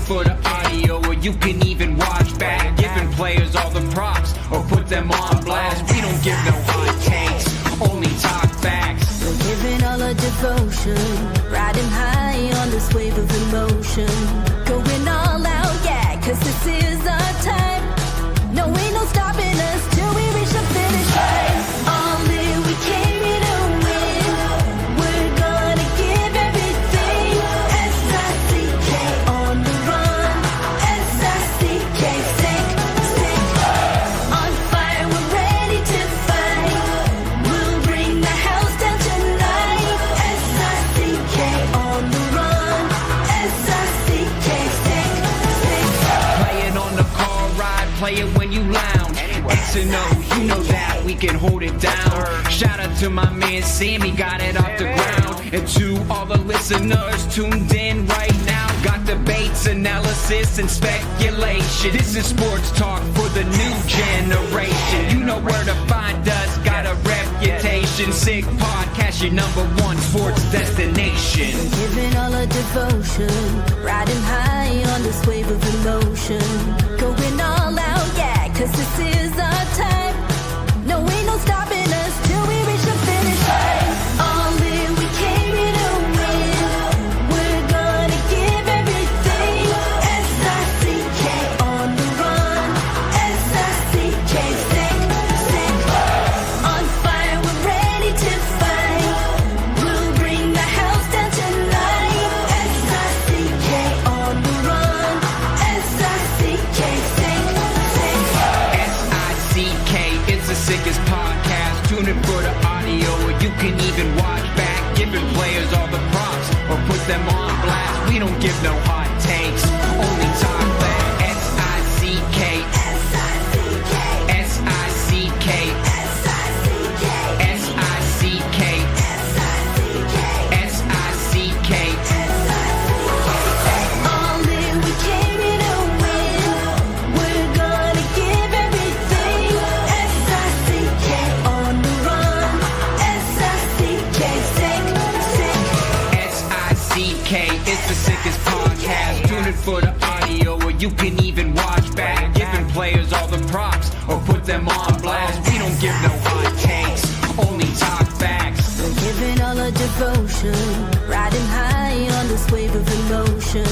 for the audio, or you can even watch back. Giving players all the props, or put them on blast. We don't give no hot takes, only talk facts. We're giving all our devotion, riding high on this wave of emotion. Going all out, yeah, cause this is our time. No, ain't no stopping us till we reach the finish line. All in, we came here to win. We're gonna give everything. S-I-C-K on the run. S-I-C-K, sick. On fire, we're ready to fight. We'll bring the house down tonight. S-I-C-K on the run. S-I-C-K, sick. Play it on the car ride, play it when you lounge. X and O, you know that we can hold it down. Shout out to my man Sammy, got it off the ground. And to all the listeners tuned in right now, got debates, analysis, and speculation. This is sports talk for the new generation. You know where to find us, got a reputation. Sick podcast, your #1 sports destination. Giving all our devotion, riding high on this wave of emotion. Going all out, yeah, cause this is our time. No, ain't no stopping us till we reach the finish line. All in, we came here to win. We're gonna give everything. S-I-C-K on the run. S-I-C-K, sick. On fire, we're ready to fight. We'll bring the house down tonight. S-I-C-K on the run. S-I-C-K, sick. S-I-C-K is the sickest podcast. Tune in for the audio, or you can even watch back. Giving players all the props, or put them on blast. We don't give no hot takes, only talk back. S-I-C-K, S-I-C-K, S-I-C-K, S-I-C-K, S-I-C-K, S-I-C-K. All in, we came here to win. We're gonna give everything. S-I-C-K on the run. S-I-C-K, sick. S-I-C-K, it's the sickest podcast. Tune in for the audio, or you can even watch back. Giving players all the props, or put them on blast. We don't give no hot takes, only talk facts. We're giving all our devotion, riding high on this wave of emotion.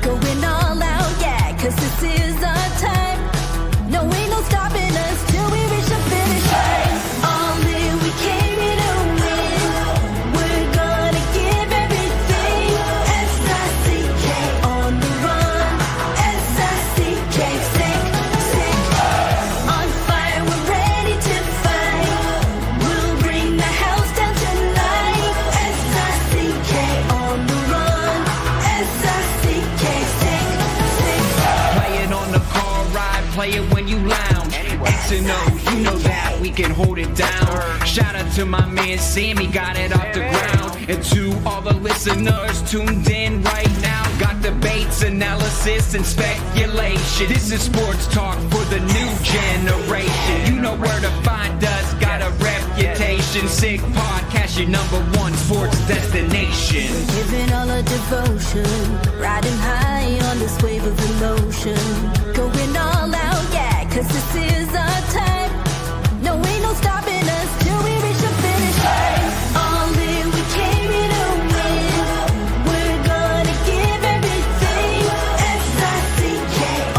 Going all out, yeah, cause this is our time. No, ain't no stopping us till we reach the finish line. All in, we came here to win. We're gonna give everything. S-I-C-K on the run. S-I-C-K, sick. On fire, we're ready to fight. We'll bring the house down tonight. S-I-C-K on the run. S-I-C-K, sick. Play it on the car ride, play it when you lounge. X and O, you know that we can hold it down. Shout out to my man Sammy, got it off the ground. And to all the listeners tuned in right now, got debates, analysis, and speculation. This is sports talk for the new generation. You know where to find us, got a reputation. Sick podcast, your #1 sports destination. Giving all our devotion, riding high on this wave of emotion. Going all out, yeah, cause this is our time. No, ain't no stopping us till we reach the finish line. All in, we came here to win. We're gonna give everything. S-I-C-K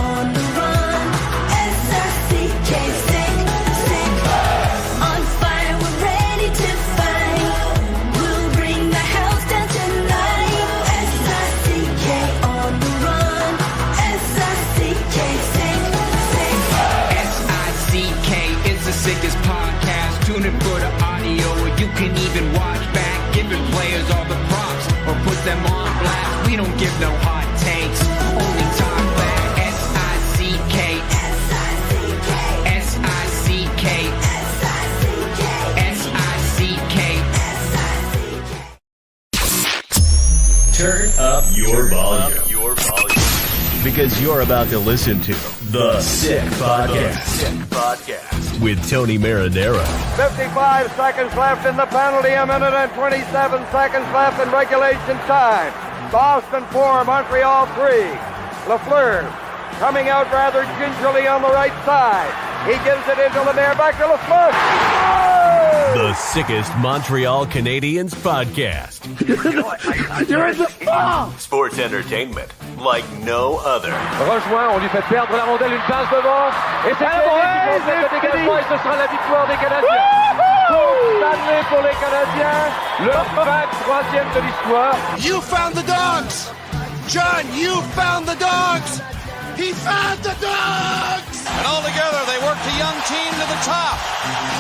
on the run. S-I-C-K, sick. On fire, we're ready to fight. We'll bring the house down tonight. S-I-C-K on the run. S-I-C-K, sick. S-I-C-K is the sickest podcast. Tune in for the audio, or you can even watch back. Giving players all the props, or put them on blast. We don't give no hot takes, only talk back. S-I-C-K, S-I-C-K, S-I-C-K, S-I-C-K, S-I-C-K. Turn up your volume. Because you're about to listen to The Sick Podcast. With Tony Marinaro. 55 seconds left in the penalty, a minute and 27 seconds left in regulation time. Boston 4, Montreal 3. Lafleur coming out rather gingerly on the right side. He gives it into Lemaire, back to Lafleur. Oh! The sickest Montreal Canadiens podcast. You're in the ball! Sports entertainment like no other. Rejoint, on lui fait perdre la rondelle, une passe devant. Et c'est le dégagement et ce sera la victoire des Canadiens. Coupe Stanley pour les Canadiens. Le 23e de l'histoire. You found the dogs! John, you found the dogs! He found the dogs! And all together, they worked a young team to the top.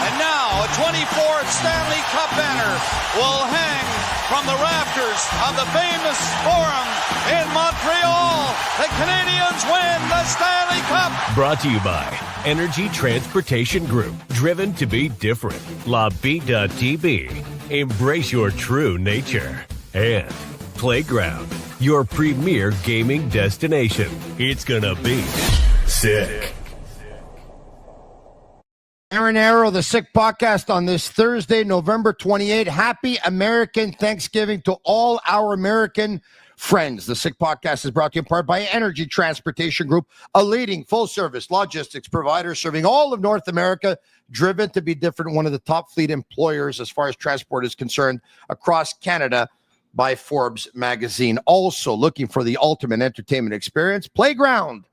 And now, a 24th Stanley Cup banner will hang from the rafters of the famous Forum in Montreal. The Canadiens win the Stanley Cup! Brought to you by Energy Transportation Group. Driven to be different. La Vida Tibi. Embrace your true nature. And Playground, your premier gaming destination. It's gonna be sick. Marinaro, the Sick Podcast on this Thursday, November 28. Happy American Thanksgiving to all our American friends. The Sick Podcast is brought to you in part by Energy Transportation Group, a leading full-service logistics provider serving all of North America, driven to be different, one of the top fleet employers as far as transport is concerned across Canada by Forbes magazine. Also looking for the ultimate entertainment experience, Playground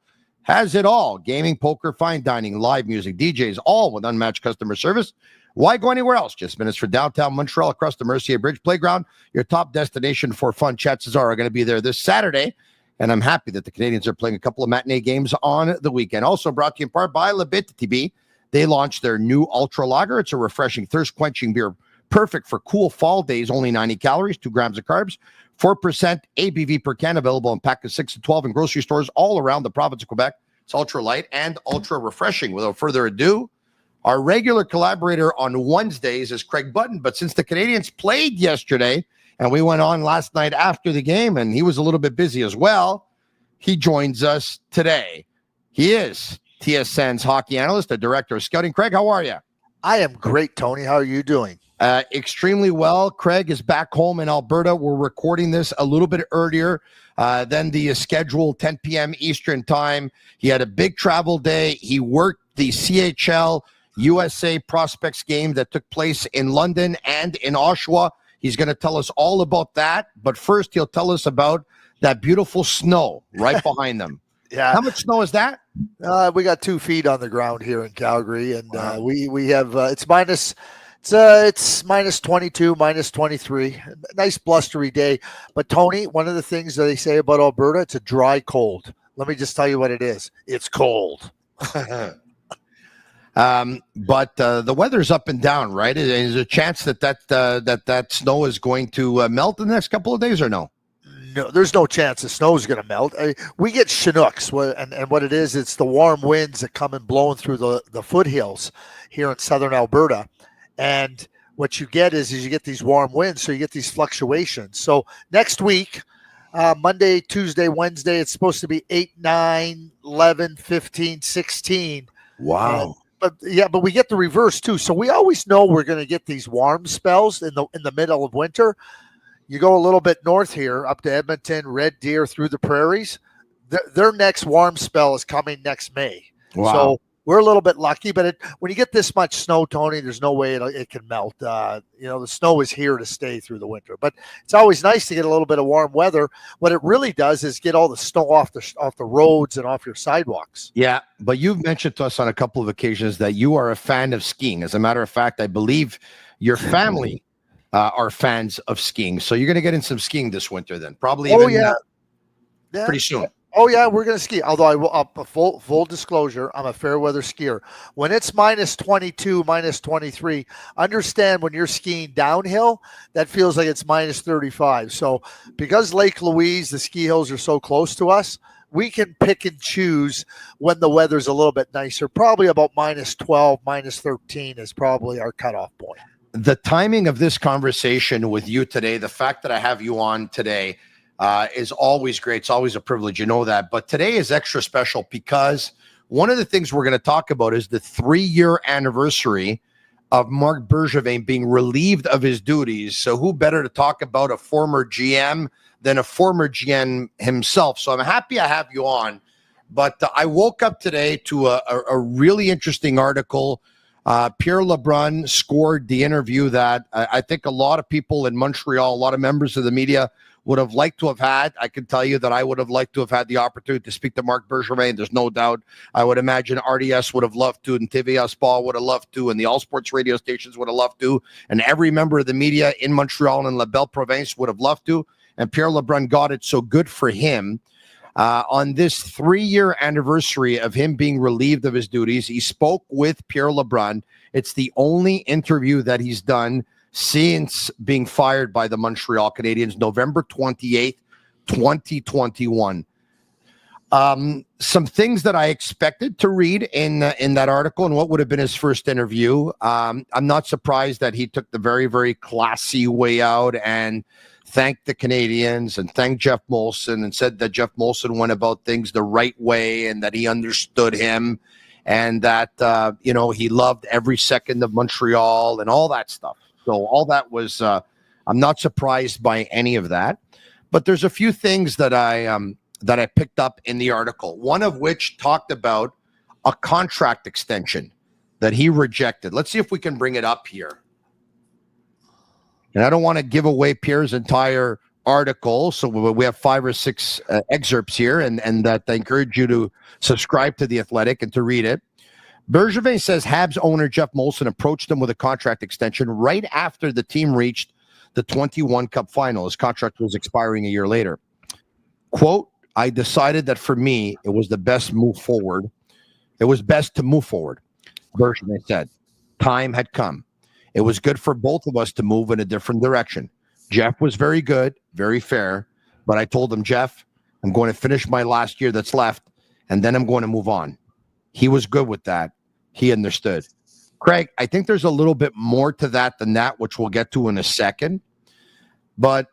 has it all. Gaming, poker, fine dining, live music, DJs, all with unmatched customer service. Why go anywhere else? Just minutes for downtown Montreal across the Mercier Bridge. Playground, your top destination for fun. Chances are going to be there this Saturday, and I'm happy that the Canadiens are playing a couple of matinee games on the weekend. Also brought to you in part by Bittt, Tibi. They launched their new Ultra Lager. It's a refreshing, thirst-quenching beer, perfect for cool fall days. Only 90 calories, 2 grams of carbs, 4% ABV per can, available in pack of 6 to 12 in grocery stores all around the province of Quebec. It's ultra light and ultra refreshing. Without further ado, our regular collaborator on Wednesdays is Craig Button. But since the Canadiens played yesterday and we went on last night after the game and he was a little bit busy as well, he joins us today. He is TSN's hockey analyst, the director of scouting. Craig, how are you? I am great, Tony. How are you doing? Extremely well. Craig is back home in Alberta. We're recording this a little bit earlier than the scheduled 10 p.m. Eastern time. He had a big travel day. He worked the CHL USA Prospects game that took place in London and in Oshawa. He's going to tell us all about that. But first, he'll tell us about that beautiful snow right behind them. Yeah. How much snow is that? We got 2 feet on the ground here in Calgary, and wow. we have it's minus 22, minus 23. Nice blustery day. But Tony, one of the things that they say about Alberta, it's a dry cold. Let me just tell you what it is. It's cold. But the weather's up and down, right? Is there a chance that snow is going to melt in the next couple of days or no? No, there's no chance the snow is going to melt. We get Chinooks, and what it is, it's the warm winds that come and blowing through the foothills here in southern Alberta. And what you get is you get these warm winds, so you get these fluctuations. So next week, Monday, Tuesday, Wednesday, it's supposed to be 8, 9, 11, 15, 16. Wow. But we get the reverse too. So we always know we're going to get these warm spells in the middle of winter. You go a little bit north here, up to Edmonton, Red Deer, through the prairies. Their next warm spell is coming next May. Wow. So we're a little bit lucky, but when you get this much snow, Tony, there's no way it can melt. The snow is here to stay through the winter. But it's always nice to get a little bit of warm weather. What it really does is get all the snow off the roads and off your sidewalks. Yeah, but you've mentioned to us on a couple of occasions that you are a fan of skiing. As a matter of fact, I believe your family are fans of skiing. So you're going to get in some skiing this winter then, probably pretty soon. Oh, yeah, we're going to ski. Although I will, full disclosure, I'm a fair weather skier. When it's minus 22, minus 23, understand when you're skiing downhill, that feels like it's minus 35. So because Lake Louise, the ski hills are so close to us, we can pick and choose when the weather's a little bit nicer. Probably about minus 12, minus 13 is probably our cutoff point. The timing of this conversation with you today, the fact that I have you on today, is always great. It's always a privilege. You know that. But today is extra special because one of the things we're going to talk about is the 3-year anniversary of Marc Bergevin being relieved of his duties. So who better to talk about a former GM, than a former GM himself. So I'm happy I have you on. But I woke up today to a really interesting article. Pierre Lebrun scored the interview that I think a lot of people in Montreal, a lot of members of the media would have liked to have had. I can tell you that I would have liked to have had the opportunity to speak to Marc Bergevin. There's no doubt. I would imagine RDS would have loved to, and TV Sport would have loved to, and the all sports radio stations would have loved to, and every member of the media in Montreal and La Belle Province would have loved to. And Pierre Lebrun got it, so good for him. On this 3-year anniversary of him being relieved of his duties, he spoke with Pierre Lebrun. It's the only interview that he's done since being fired by the Montreal Canadiens, November 28th, 2021. Some things that I expected to read in that article and what would have been his first interview. I'm not surprised that he took the very, very classy way out and thanked the Canadiens and thanked Jeff Molson and said that Jeff Molson went about things the right way and that he understood him and that, he loved every second of Montreal and all that stuff. So all that was, I'm not surprised by any of that. But there's a few things that I picked up in the article, one of which talked about a contract extension that he rejected. Let's see if we can bring it up here. And I don't want to give away Pierre's entire article, so we have 5 or 6 excerpts here, and that I encourage you to subscribe to The Athletic and to read it. Bergevin says Habs owner Jeff Molson approached him with a contract extension right after the team reached the 21 Cup final. His contract was expiring a year later. Quote, I decided that for me, it was the best move forward. It was best to move forward, Bergevin said. Time had come. It was good for both of us to move in a different direction. Jeff was very good, very fair, but I told him, Jeff, I'm going to finish my last year that's left, and then I'm going to move on. He was good with that. He understood. Craig, I think there's a little bit more to that than that, which we'll get to in a second. But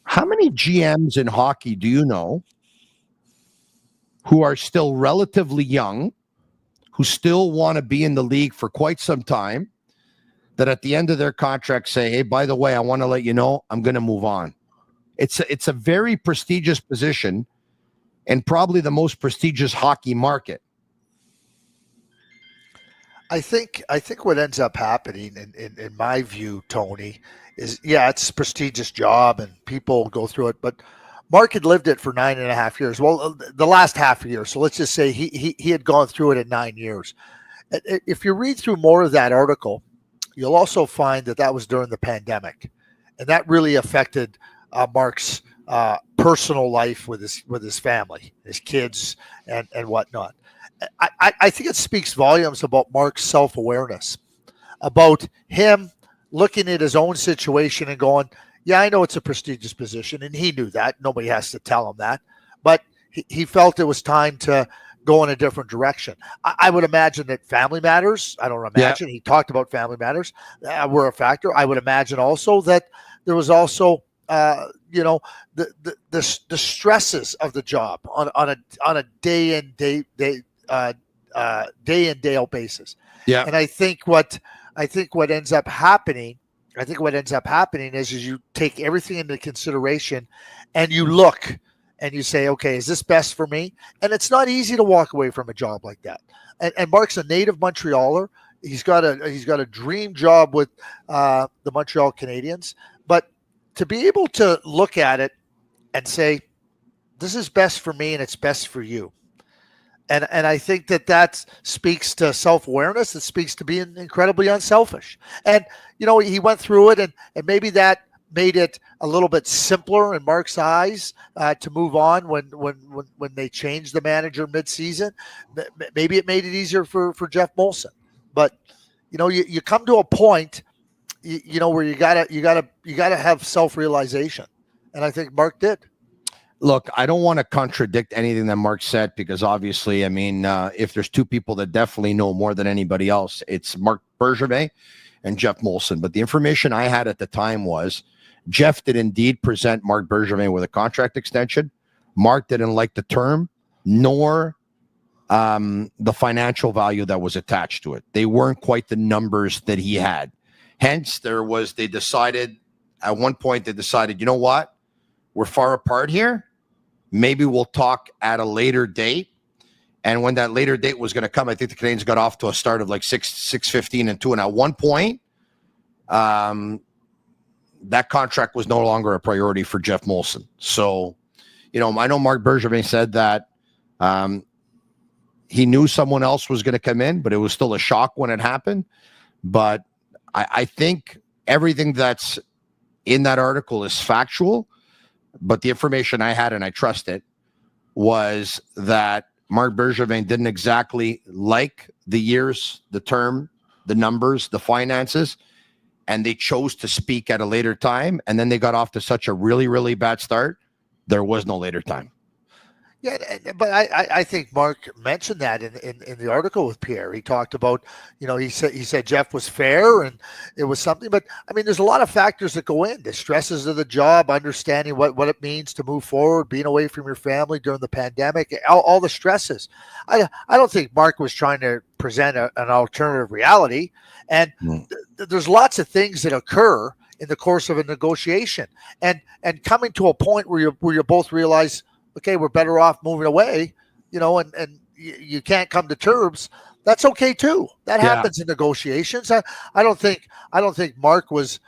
how many GMs in hockey do you know who are still relatively young, who still want to be in the league for quite some time, that at the end of their contract say, hey, by the way, I want to let you know I'm going to move on. It's a very prestigious position and probably the most prestigious hockey market. I think what ends up happening, in my view, Tony, is, it's a prestigious job and people go through it, but Marc had lived it for 9.5 years. Well, the last half a year. So let's just say he had gone through it in 9 years. If you read through more of that article, you'll also find that was during the pandemic, and that really affected Marc's personal life with his family, his kids, and whatnot. I think it speaks volumes about Marc's self-awareness, about him looking at his own situation and going, yeah, I know it's a prestigious position, and he knew that. Nobody has to tell him that. But he felt it was time to go in a different direction. I would imagine that family matters. I don't imagine. He talked about family matters were a factor. I would imagine also that there was also, the stresses of the job on a day in day out basis. Yeah. And I think what ends up happening is you take everything into consideration and you look and you say, okay, is this best for me? And it's not easy to walk away from a job like that. And Marc's a native Montrealer. He's got a dream job with the Montreal Canadiens. But to be able to look at it and say, this is best for me and it's best for you. And I think that speaks to self-awareness. It speaks to being incredibly unselfish. And, he went through it and maybe that made it a little bit simpler in Marc's eyes to move on when they changed the manager mid-season. Maybe it made it easier for Jeff Molson. But, you come to a point, where you gotta have self-realization. And I think Marc did. Look, I don't want to contradict anything that Marc said because obviously, if there's two people that definitely know more than anybody else, it's Marc Bergevin and Jeff Molson. But the information I had at the time was Jeff did indeed present Marc Bergevin with a contract extension. Marc didn't like the term, nor the financial value that was attached to it. They weren't quite the numbers that he had. Hence, at one point, they decided, you know what? we're far apart here. Maybe we'll talk at a later date. And when that later date was going to come, I think the Canadiens got off to a start of like 6-15 and 2. And at one point, that contract was no longer a priority for Jeff Molson. So, I know Marc Bergevin said that he knew someone else was going to come in, but it was still a shock when it happened. But I think everything that's in that article is factual. But the information I had, and I trust it, was that Marc Bergevin didn't exactly like the years, the term, the numbers, the finances, and they chose to speak at a later time. And then they got off to such a really, really bad start. There was no later time. Yeah, but I think Marc mentioned that in the article with Pierre. He talked about, he said Jeff was fair and it was something. But I mean, there's a lot of factors that go in: the stresses of the job, understanding what it means to move forward, being away from your family during the pandemic, all the stresses. I don't think Marc was trying to present an alternative reality. And there's lots of things that occur in the course of a negotiation, and coming to a point where you both realize, okay, we're better off moving away, and you can't come to terms. That's okay too. That happens in negotiations. I don't think Marc was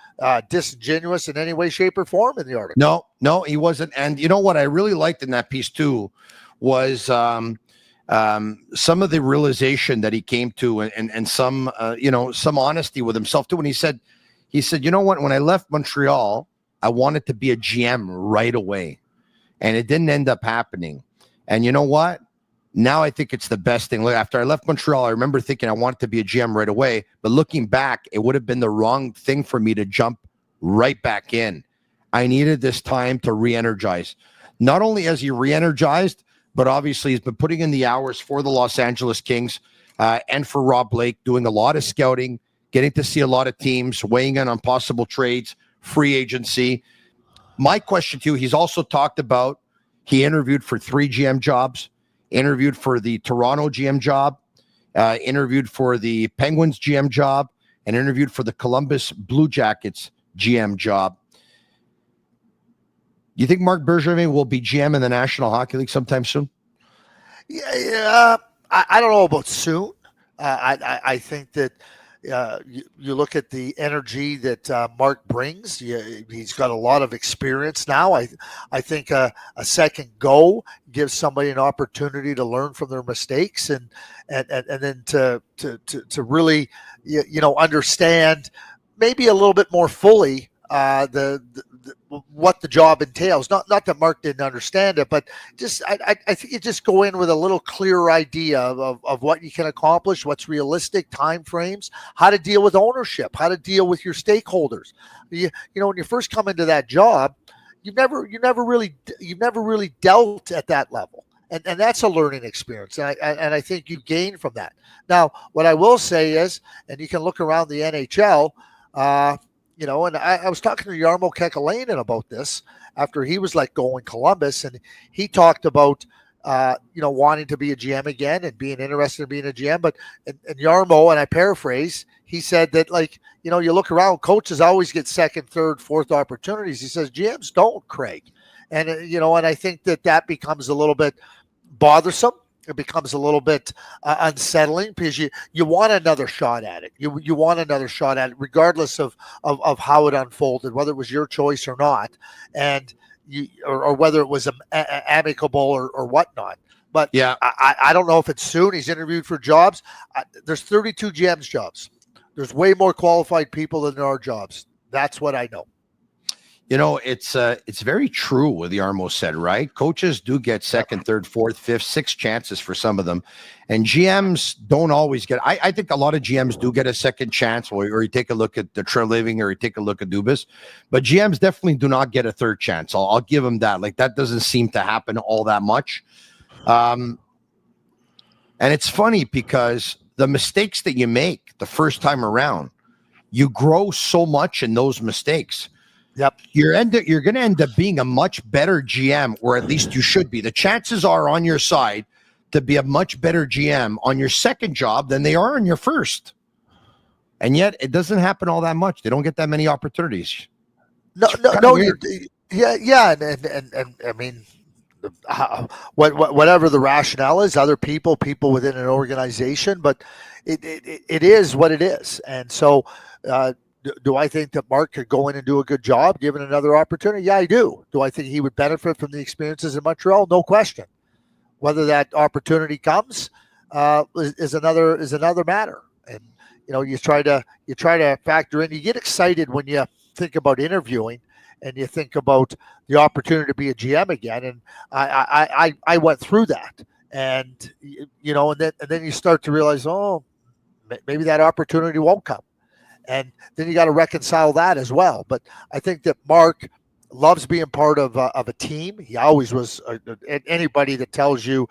disingenuous in any way, shape, or form in the article. No, he wasn't. And you know what I really liked in that piece too was some of the realization that he came to, and some some honesty with himself too. When he said, you know what, when I left Montreal, I wanted to be a GM right away. And it didn't end up happening. And you know what? Now I think it's the best thing. Look, after I left Montreal, I remember thinking I wanted to be a GM right away. But looking back, it would have been the wrong thing for me to jump right back in. I needed this time to re-energize. Not only has he re-energized, but obviously he's been putting in the hours for the Los Angeles Kings and for Rob Blake, doing a lot of scouting, getting to see a lot of teams, weighing in on possible trades, free agency. My question to you, he's also talked about, he interviewed for 3 GM jobs, interviewed for the Toronto GM job, interviewed for the Penguins GM job, and interviewed for the Columbus Blue Jackets GM job. Do you think Marc Bergevin will be GM in the National Hockey League sometime soon? Yeah, I don't know about soon. I think that you look at the energy that Marc brings. He's got a lot of experience now. I think a second go gives somebody an opportunity to learn from their mistakes and then to really understand maybe a little bit more fully what the job entails. Not that Marc didn't understand it, but just I think you just go in with a little clearer idea of what you can accomplish, what's realistic, time frames, how to deal with ownership, how to deal with your stakeholders. When you first come into that job, you've never really dealt at that level. And that's a learning experience. And I think you gain from that. Now, what I will say is, and you can look around the NHL, and I was talking to Jarmo Kekalainen about this after he was let go in Columbus, and he talked about, wanting to be a GM again and being interested in being a GM. But and Jarmo, and I paraphrase, he said that, you look around, coaches always get second, third, fourth opportunities. He says GMs don't, Craig. And, and I think that becomes a little bit bothersome. It becomes a little bit unsettling because you want another shot at it. You want another shot at it, regardless of how it unfolded, whether it was your choice or not, and or whether it was amicable or whatnot. But yeah, I don't know if it's soon. He's interviewed for jobs. There's 32 GM's jobs. There's way more qualified people than there are jobs. That's what I know. It's very true what the Jarmo said, right? Coaches do get second, third, fourth, fifth, sixth chances for some of them. And GMs don't always get, I think a lot of GMs do get a second chance, or you take a look at the Treliving, or you take a look at Dubas. But GMs definitely do not get a third chance. I'll give them that. That doesn't seem to happen all that much. And it's funny because the mistakes that you make the first time around, you grow so much in those mistakes. Yep. You're going to end up being a much better GM, or at least you should be. The chances are on your side to be a much better GM on your second job than they are on your first. And yet it doesn't happen all that much. They don't get that many opportunities. No, Yeah, and I mean, whatever the rationale is, other people within an organization, but it is what it is. And so, do I think that Marc could go in and do a good job given another opportunity? Yeah, I do. Do I think he would benefit from the experiences in Montreal? No question. Whether that opportunity comes is another matter. And you try to factor in. You get excited when you think about interviewing, and you think about the opportunity to be a GM again. And I went through that, and and then you start to realize, oh, maybe that opportunity won't come, and then you got to reconcile that as well. But I think that Marc loves being part of a team. He always was. Anybody that tells you,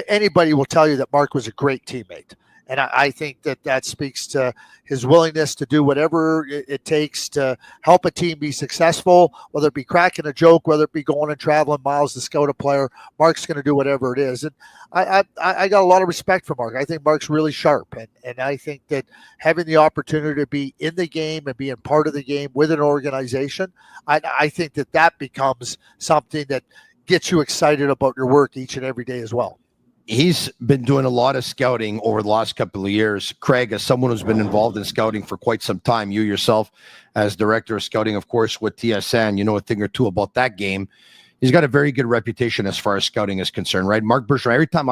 anybody will tell you that Marc was a great teammate. And I think that speaks to his willingness to do whatever it takes to help a team be successful, whether it be cracking a joke, whether it be going and traveling miles to scout a player. Marc's going to do whatever it is. And I got a lot of respect for Marc. I think Marc's really sharp. And I think that having the opportunity to be in the game and being part of the game with an organization, I think that becomes something that gets you excited about your work each and every day as well. He's been doing a lot of scouting over the last couple of years. Craig, as someone who's been involved in scouting for quite some time, you yourself as director of scouting, of course, with TSN, you know a thing or two about that game. He's got a very good reputation as far as scouting is concerned, right? Marc Bergevin, every time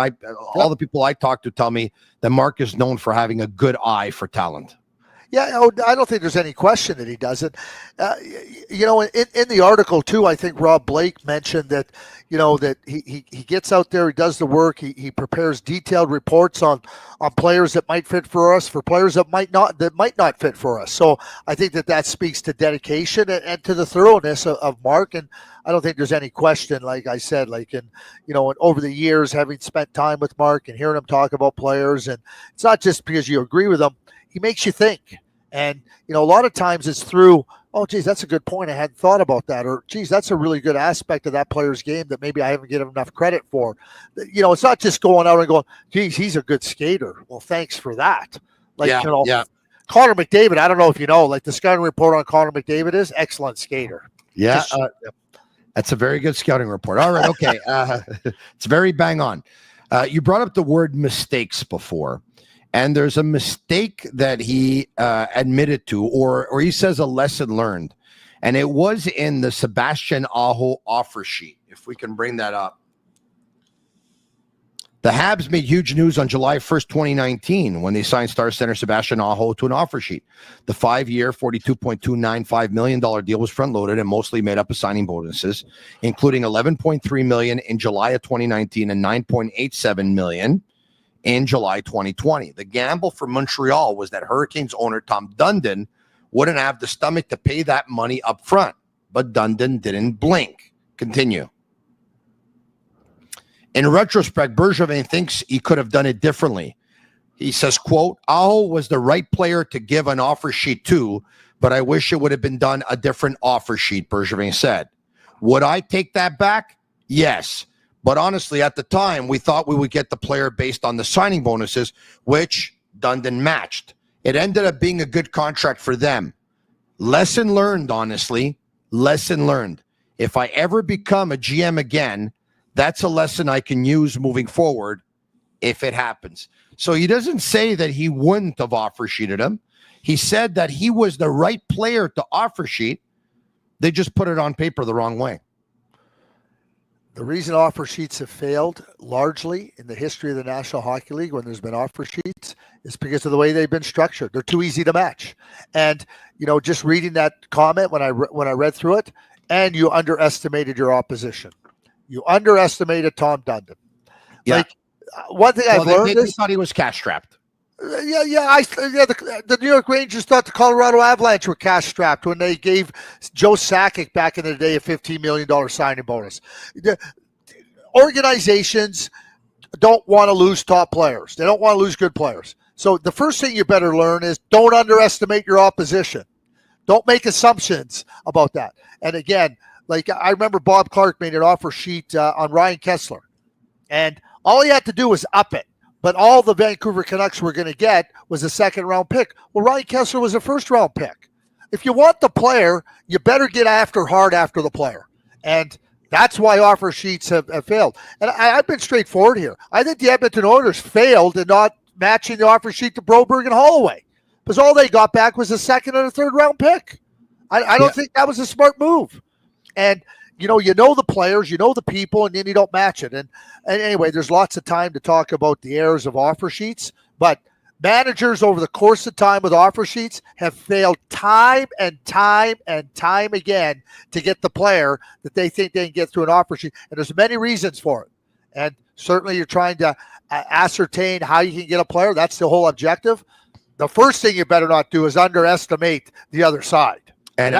all the people I talk to tell me that Marc is known for having a good eye for talent. Yeah, I don't think there's any question that he doesn't. In the article too, I think Rob Blake mentioned that, that he gets out there, he does the work, he prepares detailed reports on players that might fit for us, for players that might not fit for us. So I think that speaks to dedication and to the thoroughness of Marc. And I don't think there's any question, like I said, over the years, having spent time with Marc and hearing him talk about players, and it's not just because you agree with him. He makes you think. And, a lot of times it's through, oh, geez, that's a good point. I hadn't thought about that. Or, geez, that's a really good aspect of that player's game that maybe I haven't given enough credit for. It's not just going out and going, geez, he's a good skater. Well, thanks for that. Connor McDavid, I don't know if you know, the scouting report on Connor McDavid is excellent skater. Yeah. That's a very good scouting report. All right. Okay. It's very bang on. You brought up the word mistakes before. And there's a mistake that he admitted to, or he says a lesson learned. And it was in the Sebastian Aho offer sheet, if we can bring that up. The Habs made huge news on July 1st, 2019, when they signed star center Sebastian Aho to an offer sheet. The 5-year, $42.295 million deal was front-loaded and mostly made up of signing bonuses, including $11.3 million in July of 2019 and $9.87 million in July 2020. The gamble for Montreal was that Hurricanes owner Tom Dundon wouldn't have the stomach to pay that money up front, but Dundon didn't blink. Continue. In retrospect, Bergevin thinks he could have done it differently. He says, quote, Aho was the right player to give an offer sheet to, but I wish it would have been done a different offer sheet, Bergevin said. Would I take that back? Yes. But honestly, at the time, we thought we would get the player based on the signing bonuses, which Dundon matched. It ended up being a good contract for them. Lesson learned, honestly. Lesson learned. If I ever become a GM again, that's a lesson I can use moving forward if it happens. So he doesn't say that he wouldn't have offer sheeted him. He said that he was the right player to offer sheet. They just put it on paper the wrong way. The reason offer sheets have failed largely in the history of the National Hockey League when there's been offer sheets is because of the way they've been structured. They're too easy to match. And, just reading that comment when I read through it, and you underestimated your opposition. You underestimated Tom Dundon. Yeah. One thing I've learned is thought he was cash-strapped. The New York Rangers thought the Colorado Avalanche were cash-strapped when they gave Joe Sakic back in the day a $15 million signing bonus. The organizations don't want to lose top players. They don't want to lose good players. So the first thing you better learn is don't underestimate your opposition. Don't make assumptions about that. And again, I remember Bob Clark made an offer sheet on Ryan Kessler, and all he had to do was up it. But all the Vancouver Canucks were going to get was a second-round pick. Well, Ryan Kessler was a first-round pick. if you want the player, you better get hard after the player. And that's why offer sheets have failed. And I've been straightforward here. I think the Edmonton Oilers failed in not matching the offer sheet to Broberg and Holloway, because all they got back was a second and a third round pick. I don't think that was a smart move. And you know the players, you know the people, and then you don't match it. And anyway, there's lots of time to talk about the errors of offer sheets, but managers over the course of time with offer sheets have failed time and time and time again to get the player that they think they can get through an offer sheet. And there's many reasons for it. And certainly you're trying to ascertain how you can get a player. That's the whole objective. The first thing you better not do is underestimate the other side. And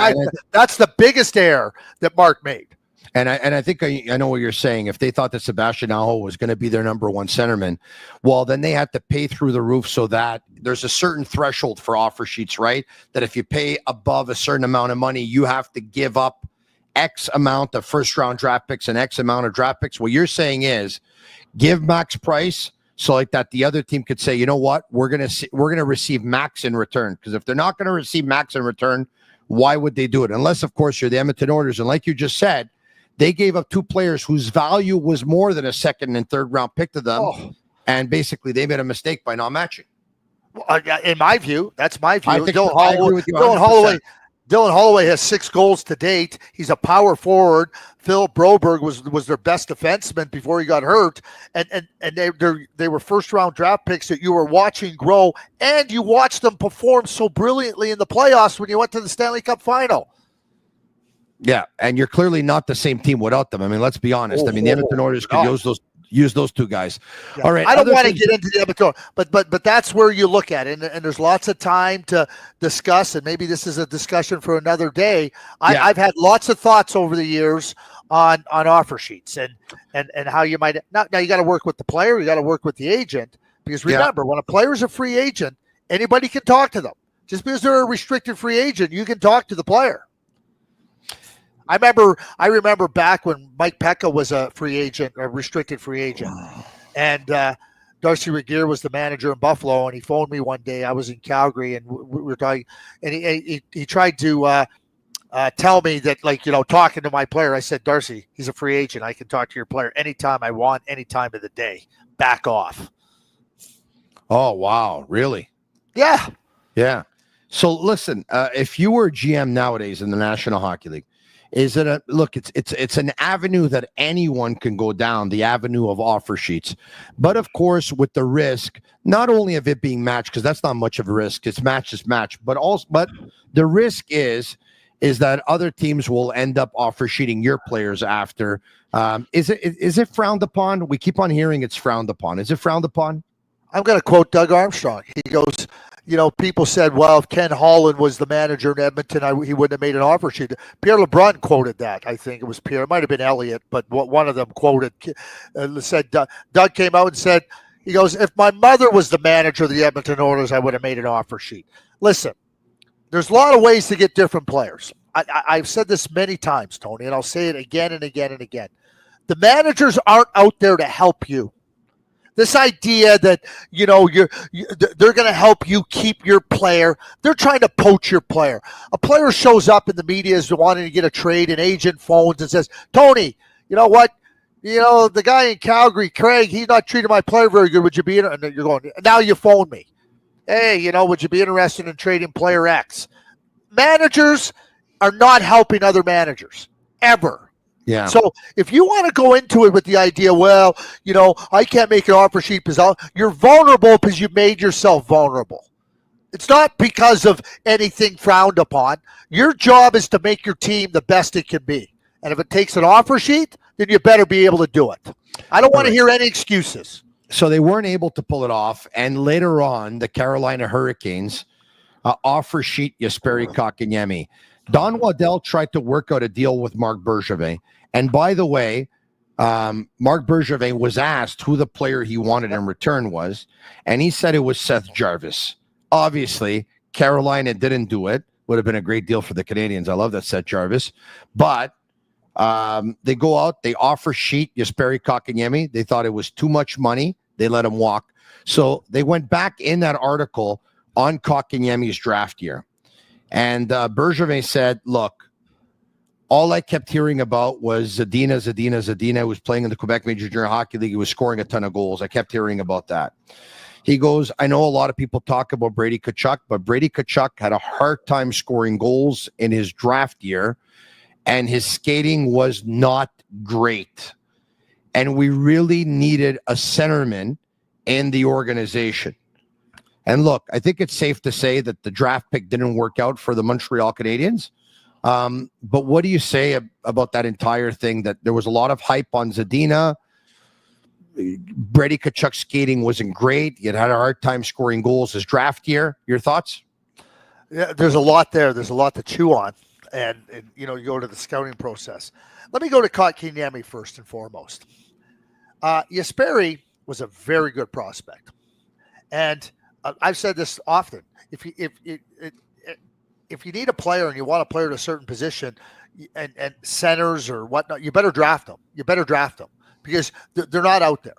that's the biggest error that Marc made. And I think I know what you're saying. If they thought that Sebastian Aho was going to be their number one centerman, well, then they had to pay through the roof, so that there's a certain threshold for offer sheets, right? That if you pay above a certain amount of money, you have to give up X amount of first-round draft picks and X amount of draft picks. What you're saying is give max price, so like that the other team could say, you know what, we're gonna receive max in return. Because if they're not going to receive max in return, why would they do it? Unless, of course, you're the Edmonton Oilers, and like you just said, they gave up two players whose value was more than a second and third round pick to them, and basically they made a mistake by not matching. Well, in my view, that's my view. I agree with you 100%. Dylan Holloway has 6 goals to date. He's a power forward. Phil Broberg was their best defenseman before he got hurt, and they were first round draft picks that you were watching grow, and you watched them perform so brilliantly in the playoffs when you went to the Stanley Cup final. Yeah, and you're clearly not the same team without them. I mean, let's be honest. The Edmonton Oilers could use those two guys. Yeah. All right. I don't want to get into the Edmonton, but that's where you look at it, and there's lots of time to discuss, and maybe this is a discussion for another day. I've had lots of thoughts over the years on offer sheets and how you might now you got to work with the player, you got to work with the agent, because remember, when a player is a free agent, anybody can talk to them. Just because they're a restricted free agent, you can talk to the player. I remember back when Mike Pekka was a free agent, a restricted free agent, and Darcy Regier was the manager in Buffalo, and he phoned me one day. I was in Calgary, and we were talking, and he tried to tell me that, like, you know, talking to my player, I said, Darcy, he's a free agent. I can talk to your player anytime I want, any time of the day. Back off. Oh, wow. Really? Yeah. Yeah. So listen, if you were a GM nowadays in the National Hockey League, is it it's an avenue that anyone can go down, the avenue of offer sheets. But of course, with the risk, not only of it being matched, because that's not much of a risk, it's match, but the risk is that other teams will end up offer sheeting your players after. Is it frowned upon? We keep on hearing it's frowned upon. Is it frowned upon? I'm going to quote Doug Armstrong. He goes, you know, people said, well, if Ken Holland was the manager in Edmonton, he wouldn't have made an offer sheet. Pierre Lebrun quoted that. I think it was Pierre. It might have been Elliott, but one of them quoted, said, Doug came out and said, he goes, if my mother was the manager of the Edmonton Oilers, I would have made an offer sheet. Listen, there's a lot of ways to get different players. I've said this many times, Tony, and I'll say it again and again and again. The managers aren't out there to help you. This idea that, you know, they're going to help you keep your player. They're trying to poach your player. A player shows up in the media is wanting to get a trade, an agent phones and says, Tony, you know what? You know, the guy in Calgary, Craig, he's not treating my player very good. Would you be in? And you're going, now you phone me. Hey, you know, would you be interested in trading player X? Managers are not helping other managers, ever. Yeah. So if you want to go into it with the idea, well, you know, I can't make an offer sheet because you're vulnerable because you've made yourself vulnerable. It's not because of anything frowned upon. Your job is to make your team the best it can be. And if it takes an offer sheet, then you better be able to do it. I don't want to hear any excuses. So they weren't able to pull it off. And later on, the Carolina Hurricanes offer sheet Jesperi Kotkaniemi. Don Waddell tried to work out a deal with Marc Bergevin. And by the way, Marc Bergevin was asked who the player he wanted in return was, and he said it was Seth Jarvis. Obviously, Carolina didn't do it. Would have been a great deal for the Canadiens. I love that Seth Jarvis. But they go out, they offer sheet Jesperi Kotkaniemi. They thought it was too much money. They let him walk. So they went back in that article on Kotkaniemi's draft year. And Bergevin said, look, all I kept hearing about was Zadina was playing in the Quebec Major Junior Hockey League. He was scoring a ton of goals. I kept hearing about that. He goes, I know a lot of people talk about Brady Tkachuk, but Brady Tkachuk had a hard time scoring goals in his draft year, and his skating was not great. And we really needed a centerman in the organization. And look, I think it's safe to say that the draft pick didn't work out for the Montreal Canadiens. But what do you say about that entire thing? That there was a lot of hype on Zadina. Brady Tkachuk's skating wasn't great. He had a hard time scoring goals his draft year. Your thoughts? Yeah, there's a lot there. There's a lot to chew on. And you go to the scouting process. Let me go to Kotkaniemi first and foremost. Jesperi was a very good prospect. And I've said this often. If you need a player and you want a player at a certain position and centers or whatnot, you better draft them. Because they're not out there.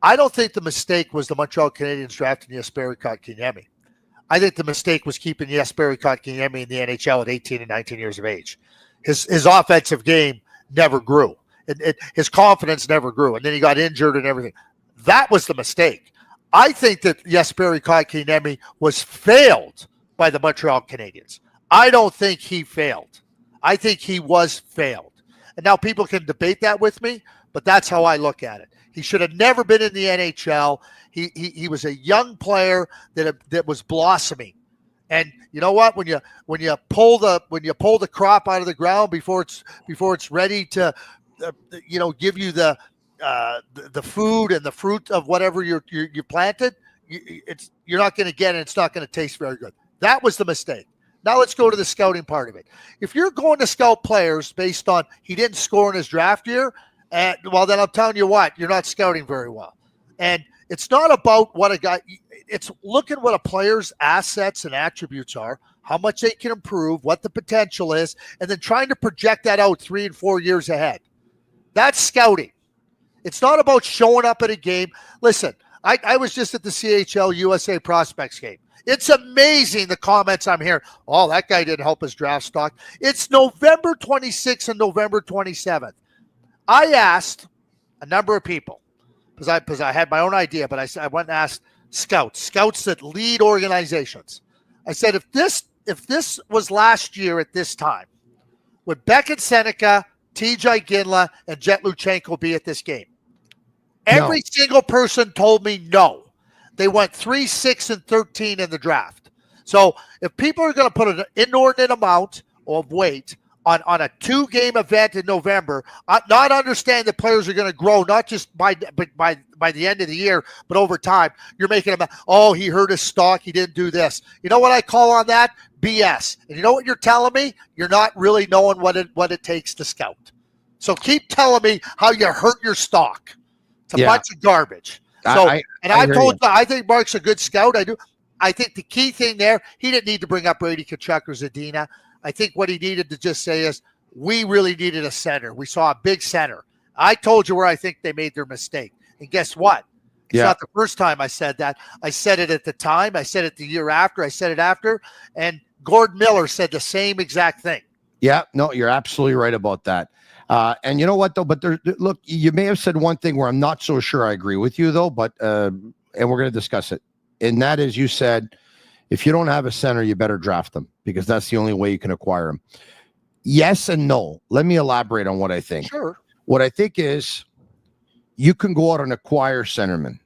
I don't think the mistake was the Montreal Canadiens drafting Jesperi Kotkaniemi. I think the mistake was keeping Jesperi Kotkaniemi in the NHL at 18 and 19 years of age. His offensive game never grew. His confidence never grew. And then he got injured and everything. That was the mistake. I think that Jesperi Kotkaniemi was failed by the Montreal Canadiens. I don't think he failed. I think he was failed. And now people can debate that with me, but that's how I look at it. He should have never been in the NHL. He was a young player that was blossoming. And you know what? When you pull the crop out of the ground before it's ready to give you the food and the fruit of whatever you planted, you're not going to get it. It's not going to taste very good. That was the mistake. Now let's go to the scouting part of it. If you're going to scout players based on he didn't score in his draft year, then I'm telling you what, you're not scouting very well. And it's not about what a guy – it's looking what a player's assets and attributes are, how much they can improve, what the potential is, and then trying to project that out 3 and 4 years ahead. That's scouting. It's not about showing up at a game. Listen, I was just at the CHL USA Prospects game. It's amazing the comments I'm hearing. Oh, that guy didn't help his draft stock. It's November 26th and November 27th. I asked a number of people because I had my own idea, but I went and asked scouts that lead organizations. I said, if this was last year at this time, would Beckett Seneca, TJ Ginla, and Jet Luchenko be at this game? Every single person told me no. They went 3, 6, and 13 in the draft. So if people are going to put an inordinate amount of weight on a 2-game event in November, not understand that players are going to grow, not just by the end of the year, but over time, you're making them, he hurt his stock, he didn't do this. You know what I call on that? BS. And you know what you're telling me? You're not really knowing what it takes to scout. So keep telling me how you hurt your stock. It's a bunch of garbage. So, I think Mark's a good scout. I do. I think the key thing there, he didn't need to bring up Brady Tkachuk or Zadina. I think what he needed to just say is, we really needed a center. We saw a big center. I told you where I think they made their mistake. And guess what? It's not the first time I said that. I said it at the time. I said it the year after. I said it after. And Gord Miller said the same exact thing. Yeah, no, you're absolutely right about that. And you know what, though? But look, you may have said one thing where I'm not so sure I agree with you, though, but and we're going to discuss it. And that is, you said, if you don't have a center, you better draft them because that's the only way you can acquire them. Yes and no. Let me elaborate on what I think. Sure. What I think is you can go out and acquire centermen,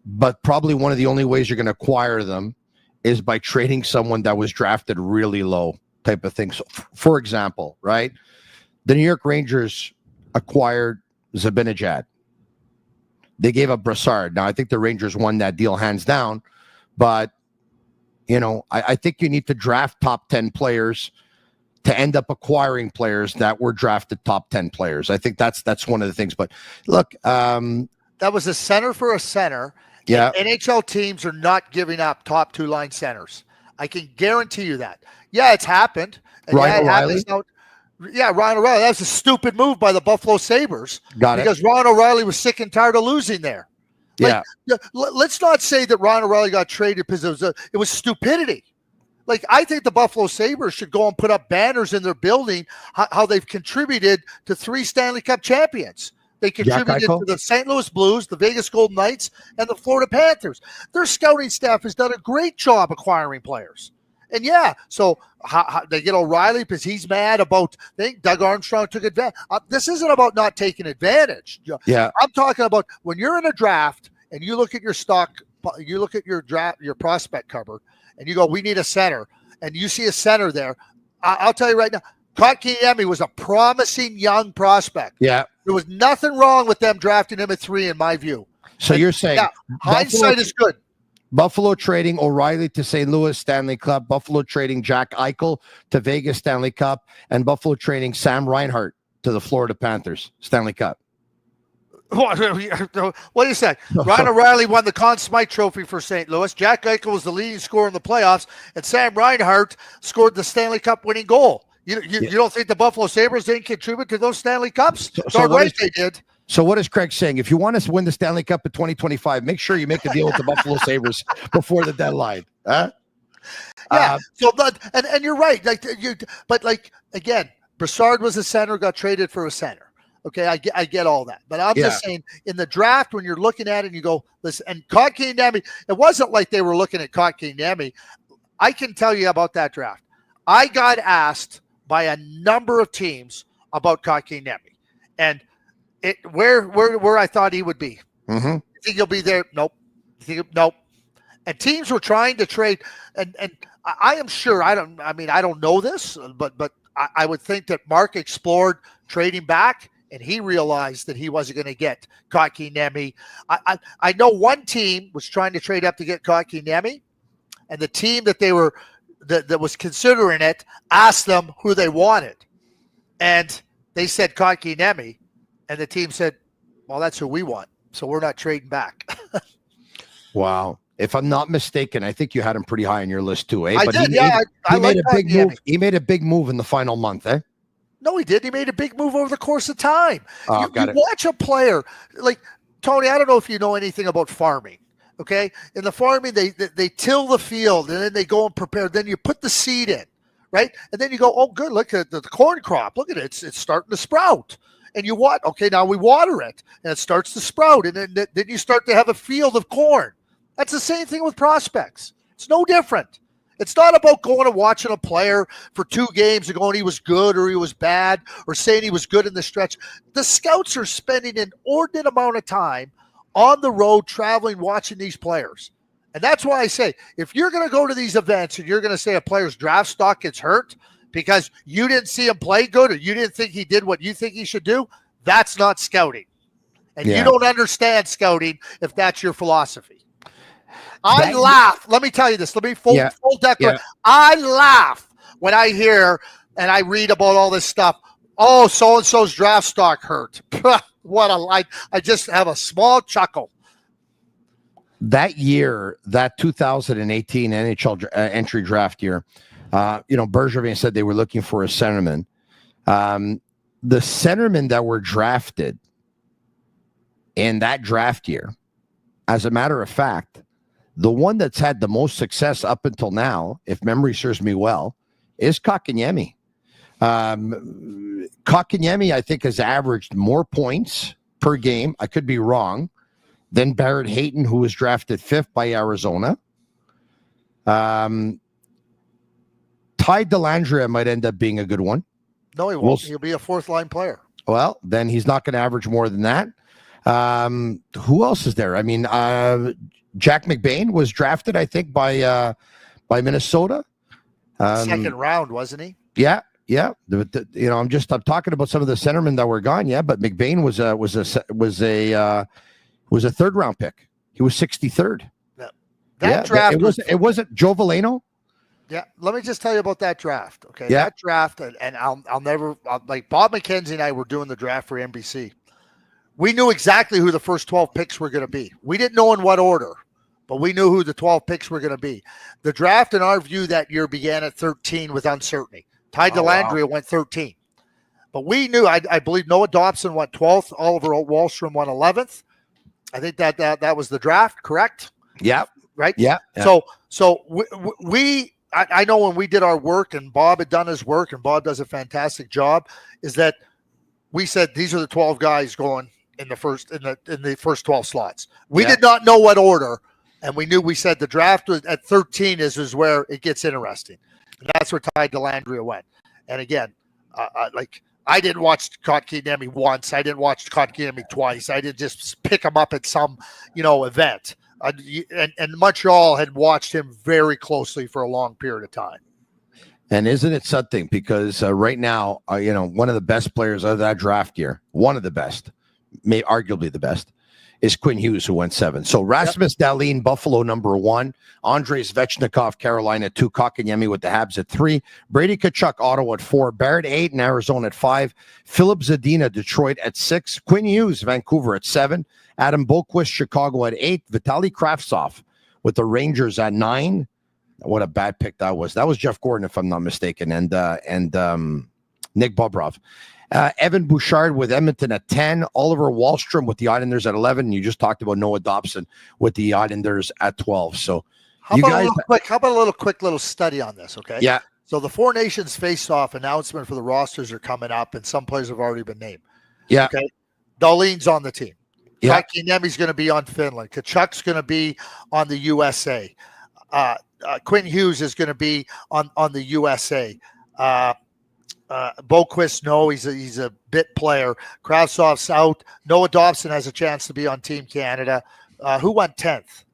but probably one of the only ways you're going to acquire them is by trading someone that was drafted really low type of thing. So, for example, right? The New York Rangers acquired Zibanejad. They gave up Brassard. Now, I think the Rangers won that deal hands down, but, I think you need to draft top 10 players to end up acquiring players that were drafted top 10 players. I think that's one of the things. But look, that was a center for a center. Yeah. NHL teams are not giving up top 2-line centers. I can guarantee you that. Yeah, it's happened. And Ryan O'Reilly? Ryan O'Reilly. That was a stupid move by the Buffalo Sabres. Because Ryan O'Reilly was sick and tired of losing there. Let's not say that Ryan O'Reilly got traded because it was stupidity. like, I think the Buffalo Sabres should go and put up banners in their building how they've contributed to 3 Stanley Cup champions. They contributed to the St. Louis Blues, the Vegas Golden Knights, and the Florida Panthers. Their scouting staff has done a great job acquiring players. And so how they get O'Reilly because he's mad about, I think Doug Armstrong took advantage. This isn't about not taking advantage. Yeah. I'm talking about when you're in a draft and you look at your stock, you look at your prospect cover, and you go, we need a center. And you see a center there. I'll tell you right now, Kotkaniemi was a promising young prospect. Yeah. There was nothing wrong with them drafting him at 3, in my view. So you're saying hindsight is good. Buffalo trading O'Reilly to St. Louis Stanley Cup, Buffalo trading Jack Eichel to Vegas Stanley Cup, and Buffalo trading Sam Reinhart to the Florida Panthers Stanley Cup. What do you say? Ryan O'Reilly won the Conn Smythe Trophy for St. Louis. Jack Eichel was the leading scorer in the playoffs, and Sam Reinhart scored the Stanley Cup winning goal. You don't think the Buffalo Sabres didn't contribute to those Stanley Cups? They did. So what is Craig saying? If you want us to win the Stanley Cup in 2025, make sure you make the deal with the Buffalo Sabres before the deadline. Huh? Yeah. And you're right. But again, Brassard was a center, got traded for a center. Okay, I get all that. But I'm just saying, in the draft, when you're looking at it and you go, listen, and Kotkaniemi, it wasn't like they were looking at Kotkaniemi. I can tell you about that draft. I got asked by a number of teams about Kotkaniemi and where I thought he would be. Mm-hmm. You think he'll be there? Nope. Nope. And teams were trying to trade, and I am sure, I don't know this, but I would think that Mark explored trading back, and he realized that he wasn't going to get Kotkaniemi. I know one team was trying to trade up to get Kotkaniemi, and the team that was considering it asked them who they wanted, and they said Kotkaniemi, and the team said, well, that's who we want, so we're not trading back. Wow. If I'm not mistaken, I think you had him pretty high on your list too, eh? I made a big move. He made a big move in the final month, eh? No, he did. He made a big move over the course of time. You watch a player like Tony. I don't know if you know anything about farming. Okay, in the farming, they till the field and then they go and prepare. Then you put the seed in, right? And then you go, oh, good. Look at the corn crop. Look at it. It's starting to sprout. And you what? Okay, now we water it, and it starts to sprout, and then you start to have a field of corn. That's the same thing with prospects. It's no different. It's not about going and watching a player for 2 games and going he was good or he was bad or saying he was good in the stretch. The scouts are spending an inordinate amount of time on the road traveling, watching these players. And that's why I say, if you're going to go to these events and you're going to say a player's draft stock gets hurt because you didn't see him play good or you didn't think he did what you think he should do, that's not scouting. And you don't understand scouting if that's your philosophy. I laugh. Let me tell you this. Let me full declaration. Yeah. I laugh when I hear and I read about all this stuff. Oh, so-and-so's draft stock hurt. What a lie. I just have a small chuckle. That year, that 2018 NHL entry draft year, Bergevin said they were looking for a centerman. The centermen that were drafted in that draft year, as a matter of fact, the one that's had the most success up until now, if memory serves me well, is Kotkaniemi. Kotkaniemi, I think, has averaged more points per game, I could be wrong, than Barrett Hayton, who was drafted 5th by Arizona. Ty Dellandrea might end up being a good one. No, he won't. He'll be a 4th-line player. Well, then he's not going to average more than that. Who else is there? I mean, Jack McBain was drafted, I think, by Minnesota. 2nd round, wasn't he? Yeah. I'm talking about some of the centermen that were gone. Yeah, but McBain was a 3rd round pick. He was 63rd. That draft it wasn't Joe Veleno. Yeah, let me just tell you about that draft. Okay, yeah. That draft, and I'll never like Bob McKenzie and I were doing the draft for NBC. We knew exactly who the first 12 picks were going to be. We didn't know in what order, but we knew who the 12 picks were going to be. The draft, in our view, that year began at 13 with uncertainty. Ty Dellandrea went 13. But we knew, I believe Noah Dobson went 12th. Oliver Wahlstrom went 11th. I think that was the draft, correct? Yeah. Right? Yeah. So we I know when we did our work and Bob had done his work, and Bob does a fantastic job, is that we said these are the 12 guys going in the first 12 slots. We did not know what order, and we said the draft was at 13 is where it gets interesting, and that's where Ty Dellandrea went. And again, I didn't watch Kotkaniemi once. I didn't watch Kotkaniemi twice. I didn't just pick him up at some event. And Montreal had watched him very closely for a long period of time. And isn't it something? Because right now, one of the best players of that draft year, one of the best, arguably the best, is Quinn Hughes, who went 7. So Rasmus Dahlin, Buffalo, number 1. Andrei Svechnikov, Carolina, 2. Kotkaniemi with the Habs at 3. Brady Tkachuk, Ottawa at 4. Barrett Hayton, Arizona at 5. Philip Zadina, Detroit at 6. Quinn Hughes, Vancouver at 7. Adam Boqvist, Chicago at 8. Vitaly Kravtsov with the Rangers at 9. What a bad pick that was. That was Jeff Gordon, if I'm not mistaken, and Nick Bobrov. Evan Bouchard with Edmonton at 10. Oliver Wahlstrom with the Islanders at 11. And you just talked about Noah Dobson with the Islanders at 12. So how about a little quick study on this, okay? Yeah. So the Four Nations face-off announcement for the rosters are coming up, and some players have already been named. Yeah. Okay. Darlene's on the team. Yeah. Kotkaniemi's going to be on Finland. Tkachuk's going to be on the USA. Quinn Hughes is going to be on the USA. Boqvist, no, he's a bit player. Kravtsov's out. Noah Dobson has a chance to be on Team Canada. Who went 10th?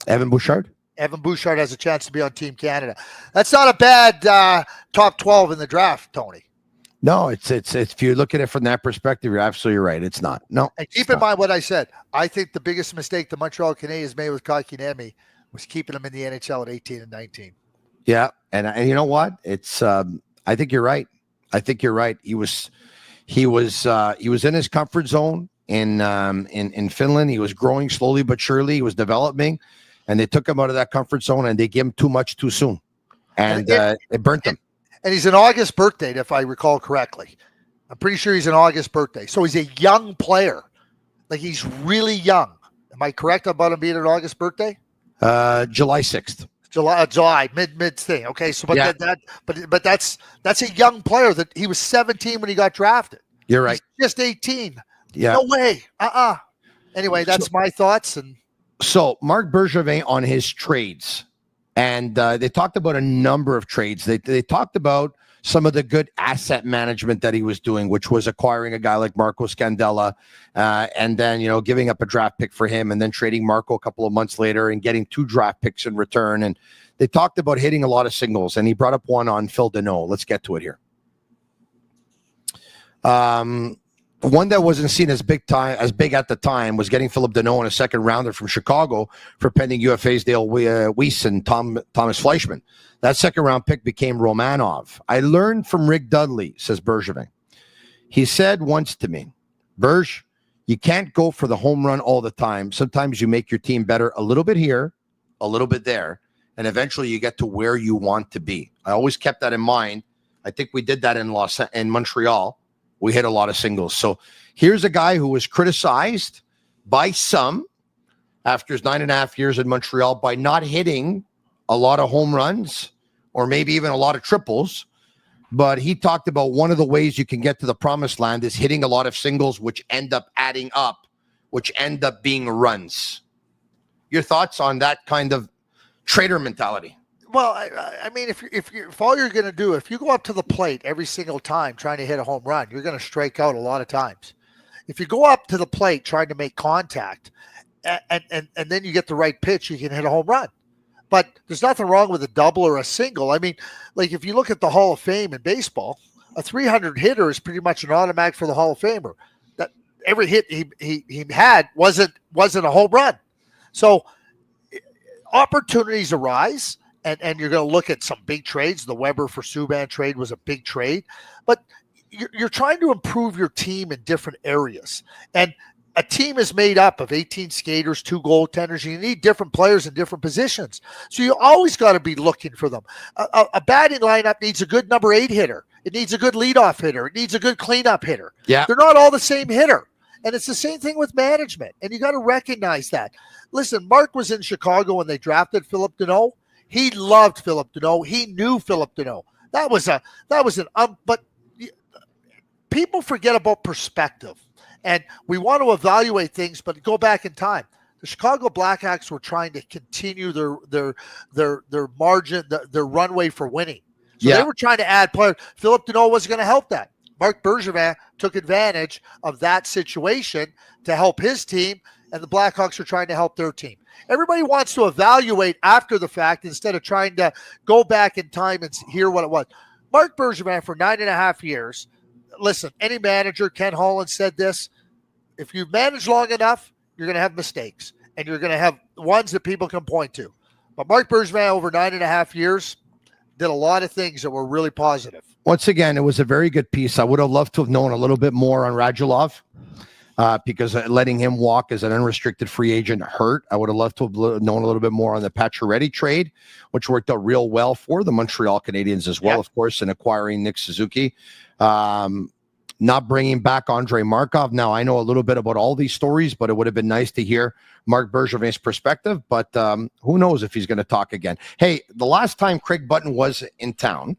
Evan Bouchard. Evan Bouchard has a chance to be on Team Canada. That's not a bad top 12 in the draft, Tony. No, it's if you look at it from that perspective, you're absolutely right. It's not. No. And keep in mind what I said. I think the biggest mistake the Montreal Canadiens made with Kotkaniemi was keeping him in the NHL at 18 and 19. Yeah, and you know what? It's I think you're right. I think you're right. He was in his comfort zone in Finland. He was growing slowly but surely. He was developing, and they took him out of that comfort zone and they gave him too much too soon, and it burnt him. And he's an August birthday, if I recall correctly. I'm pretty sure he's an August birthday. So he's a young player. Like, he's really young. Am I correct about him being an August birthday? July 6th. July, mid thing. Okay, so but that's a young player. That he was 17 when he got drafted. You're right. He's just 18. Yeah. No way. Anyway, that's my thoughts. And so Marc Bergevin on his trades, and they talked about a number of trades. They talked about some of the good asset management that he was doing, which was acquiring a guy like Marco Scandella, and then, giving up a draft pick for him, and then trading Marco a couple of months later and getting 2 draft picks in return. And they talked about hitting a lot of singles, and he brought up one on Phil Deneau. Let's get to it here. One that wasn't seen as big at the time was getting Philip Deneau in a second rounder from Chicago for pending UFAs Dale Weiss and Thomas Fleischmann. That second round pick became Romanov. I learned from Rick Dudley, says Bergevin. He said once to me, Berge, you can't go for the home run all the time. Sometimes you make your team better a little bit here, a little bit there, and eventually you get to where you want to be. I always kept that in mind. I think we did that in Montreal. We hit a lot of singles. So here's a guy who was criticized by some after his 9.5 years in Montreal by not hitting a lot of home runs or maybe even a lot of triples. But he talked about one of the ways you can get to the promised land is hitting a lot of singles, which end up adding up, which end up being runs. Your thoughts on that kind of trader mentality? Well, I mean, if all you're going to do, if you go up to the plate every single time trying to hit a home run, you're going to strike out a lot of times. If you go up to the plate trying to make contact and then you get the right pitch, you can hit a home run. But there's nothing wrong with a double or a single. I mean, like if you look at the Hall of Fame in baseball, a 300 hitter is pretty much an automatic for the Hall of Famer. That every hit he had wasn't a home run. So opportunities arise. And you're going to look at some big trades. The Weber for Subban trade was a big trade. But you're trying to improve your team in different areas. And a team is made up of 18 skaters, 2 goaltenders. You need different players in different positions. So you always got to be looking for them. A batting lineup needs a good number 8 hitter. It needs a good leadoff hitter. It needs a good cleanup hitter. Yeah. They're not all the same hitter. And it's the same thing with management. And you got to recognize that. Listen, Mark was in Chicago when they drafted Philip Deneau. He loved Phillip Danault. He knew Phillip Danault. But people forget about perspective, and we want to evaluate things, but go back in time. The Chicago Blackhawks were trying to continue their margin, their runway for winning. So they were trying to add players. Phillip Danault was going to help that. Marc Bergevin took advantage of that situation to help his team, and the Blackhawks are trying to help their team. Everybody wants to evaluate after the fact instead of trying to go back in time and hear what it was. Marc Bergevin for 9.5 years. Listen, any manager, Ken Holland said this, if you manage long enough, you're going to have mistakes, and you're going to have ones that people can point to. But Marc Bergevin over 9.5 years did a lot of things that were really positive. Once again, it was a very good piece. I would have loved to have known a little bit more on Radulov because letting him walk as an unrestricted free agent hurt. I would have loved to have known a little bit more on the Pacioretty trade, which worked out real well for the Montreal Canadiens as well, of course, in acquiring Nick Suzuki. Not bringing back Andrei Markov. Now, I know a little bit about all these stories, but it would have been nice to hear Marc Bergevin's perspective. But who knows if he's going to talk again. Hey, the last time Craig Button was in town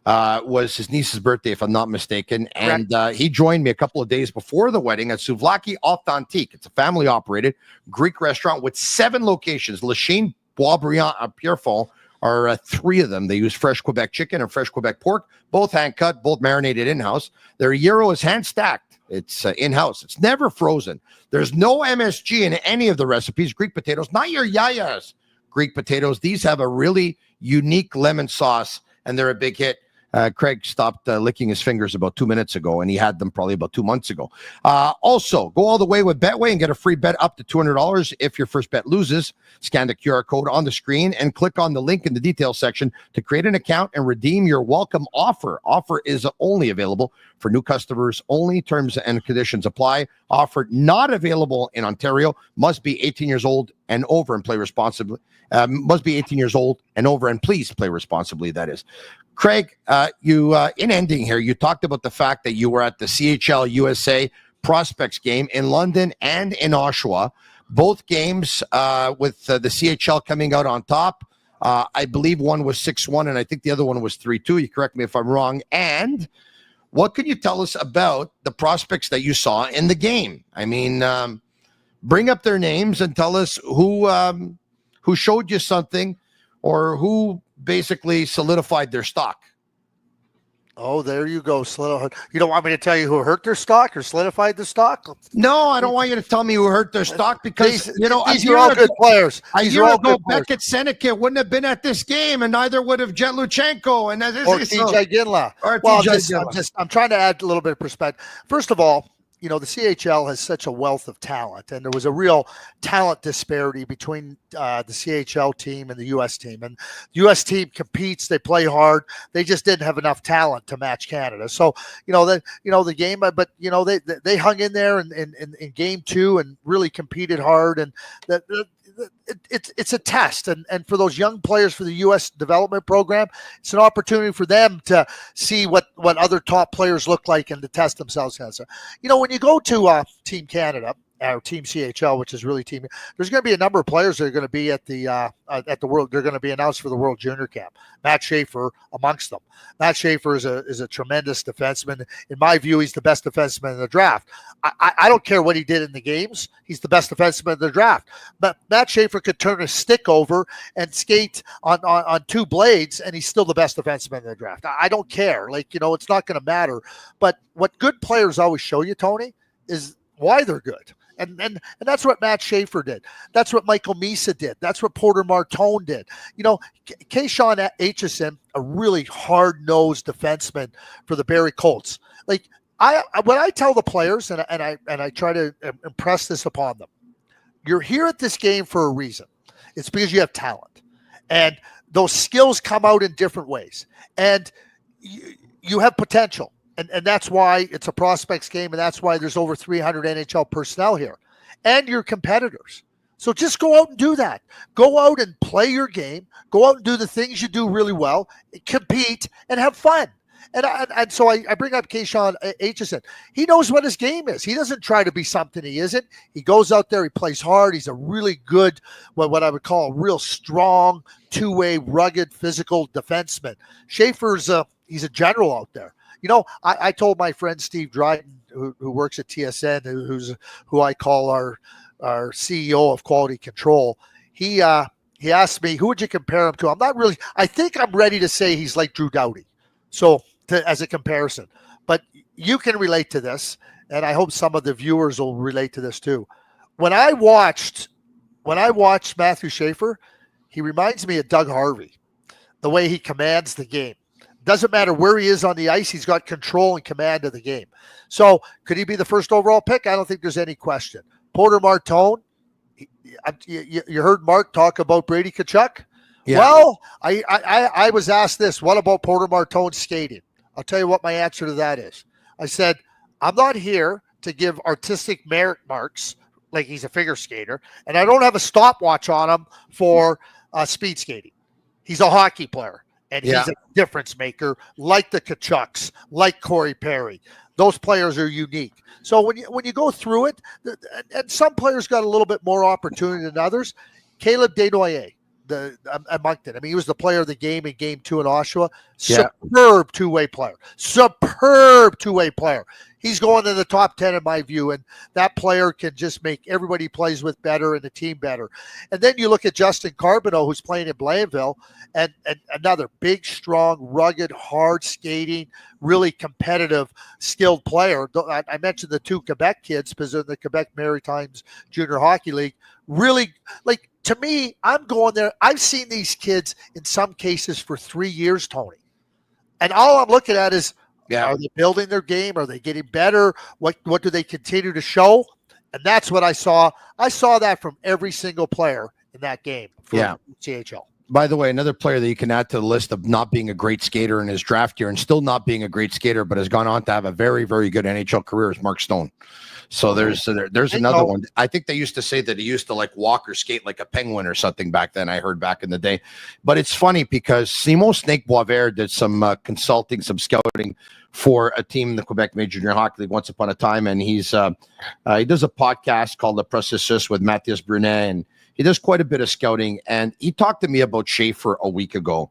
was his niece's birthday, if I'm not mistaken. And he joined me a couple of days before the wedding at Souvlaki Authentique. It's a family-operated Greek restaurant with 7 locations. Lachine, Boisbriand, and Pierrefonds are 3 of them. They use fresh Quebec chicken and fresh Quebec pork, both hand-cut, both marinated in-house. Their gyro is hand-stacked. It's in-house. It's never frozen. There's no MSG in any of the recipes. Greek potatoes, not your yayas. Greek potatoes. These have a really unique lemon sauce, and they're a big hit. Craig stopped licking his fingers about 2 minutes ago, and he had them probably about 2 months ago. Also, go all the way with Betway and get a free bet up to $200 if your first bet loses. Scan the QR code on the screen and click on the link in the details section to create an account and redeem your welcome offer. Offer is only available for new customers only. Terms and conditions apply. Offer not available in Ontario. Must be 18 years old and over and play responsibly. Must be 18 years old and over, and please play responsibly, that is. Craig, you in ending here, you talked about the fact that you were at the CHL USA Prospects game in London and in Oshawa. Both games with the CHL coming out on top. I believe one was 6-1, and I think the other one was 3-2. You correct me if I'm wrong. And what can you tell us about the prospects that you saw in the game? I mean, bring up their names and tell us who showed you something or who basically solidified their stock. Oh, there you go. You don't want me to tell you who hurt their stock or solidified the stock? No, I don't want you to tell me who hurt their stock because, these are all good players. A year ago, Beckett Seneca wouldn't have been at this game, and neither would have Jet Luchenko. And or TJ Ginla. I'm trying to add a little bit of perspective. First of all, the CHL has such a wealth of talent, and there was a real talent disparity between the CHL team and the U.S. team. And the U.S. team competes; they play hard. They just didn't have enough talent to match Canada. So, the game, but they hung in there in game 2 and really competed hard. And it's a test, and for those young players for the U.S. development program, it's an opportunity for them to see what other top players look like and to test themselves. So, when you go to Team Canada or Team CHL, which is really team, there's going to be a number of players that are going to be at the World. They're going to be announced for the World Junior Camp. Matt Schaefer amongst them. Matt Schaefer is a tremendous defenseman. In my view, he's the best defenseman in the draft. I don't care what he did in the games. He's the best defenseman in the draft. But Matt Schaefer could turn his stick over and skate on 2 blades, and he's still the best defenseman in the draft. I don't care. It's not going to matter. But what good players always show you, Tony, is why they're good. And that's what Matt Schaefer did. That's what Michael Misa did. That's what Porter Martone did. Keyshawn Aitchison, a really hard-nosed defenseman for the Barrie Colts. When I tell the players, and I try to impress this upon them, you're here at this game for a reason. It's because you have talent. And those skills come out in different ways. And you have potential. And that's why it's a prospects game, and that's why there's over 300 NHL personnel here. And your competitors. So just go out and do that. Go out and play your game. Go out and do the things you do really well. Compete and have fun. And so I bring up Keyshawn Aitchison. He knows what his game is. He doesn't try to be something he isn't. He goes out there, he plays hard. He's a really good, what I would call a real strong, two-way, rugged, physical defenseman. Schaefer's he's a general out there. I told my friend Steve Dryden, who works at TSN, who I call our CEO of quality control. He asked me, who would you compare him to? I'm not really. I think I'm ready to say he's like Drew Doughty. So as a comparison, but you can relate to this, and I hope some of the viewers will relate to this too. When I watched Matthew Schaefer, he reminds me of Doug Harvey, the way he commands the game. Doesn't matter where he is on the ice, he's got control and command of the game. So could he be the first overall pick? I don't think there's any question. Porter Martone, you heard Mark talk about Brady Tkachuk. Yeah. Well, I was asked this, what about Porter Martone skating? I'll tell you what my answer to that is. I said, I'm not here to give artistic merit marks like he's a figure skater, and I don't have a stopwatch on him for speed skating. He's a hockey player. And he's a difference maker, like the Tkachuks, like Corey Perry. Those players are unique. So when you go through it, and some players got a little bit more opportunity than others. Caleb Desnoyers, at Moncton. I mean, he was the player of the game in Game 2 in Oshawa. Superb two-way player. Superb two-way player. He's going to the top 10 in my view, and that player can just make everybody he plays with better and the team better. And then you look at Justin Carbonneau, who's playing in Blainville, and another big, strong, rugged, hard skating, really competitive, skilled player. I mentioned the two Quebec kids because they're in the Quebec Maritimes Junior Hockey League. Really, like, to me, I'm going there. I've seen these kids in some cases for 3 years, Tony. And all I'm looking at is, are they building their game? Are they getting better? What do they continue to show? And that's what I saw. I saw that from every single player in that game for CHL. By the way, another player that you can add to the list of not being a great skater in his draft year and still not being a great skater, but has gone on to have a very, very good NHL career is Mark Stone. So there's another one. I think they used to say that he used to like walk or skate like a penguin or something back then. I heard back in the day. But it's funny because Simon Snake Boisvert did some consulting, some scouting for a team in the Quebec Major Junior Hockey League once upon a time. And he does a podcast called Le Processus with Matthias Brunet, and he does quite a bit of scouting. And he talked to me about Schaefer a week ago.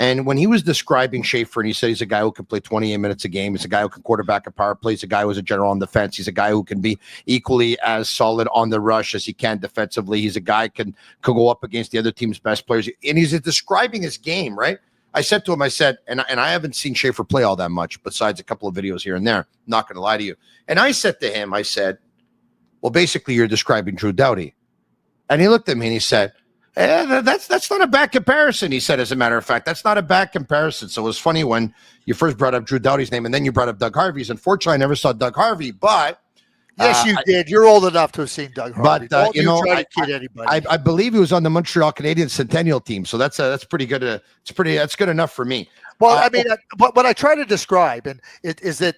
And when he was describing Schaefer, and he said he's a guy who can play 28 minutes a game, he's a guy who can quarterback a power play, he's a guy who's a general on defense, he's a guy who can be equally as solid on the rush as he can defensively, he's a guy who can go up against the other team's best players, and he's describing his game, right? I said to him, and I haven't seen Schaefer play all that much, besides a couple of videos here and there, not going to lie to you. And I said to him, well, basically you're describing Drew Doughty. And he looked at me and he said, that's not a bad comparison. He said, as a matter of fact, that's not a bad comparison. So it was funny when you first brought up Drew Doughty's name and then you brought up Doug Harvey's. Unfortunately, I never saw Doug Harvey, but yes, you did. You're old enough to have seen Doug Harvey. But try to kid anybody. I believe he was on the Montreal Canadiens Centennial team, so that's pretty good. That's good enough for me. Well, I mean, what I try to describe is that.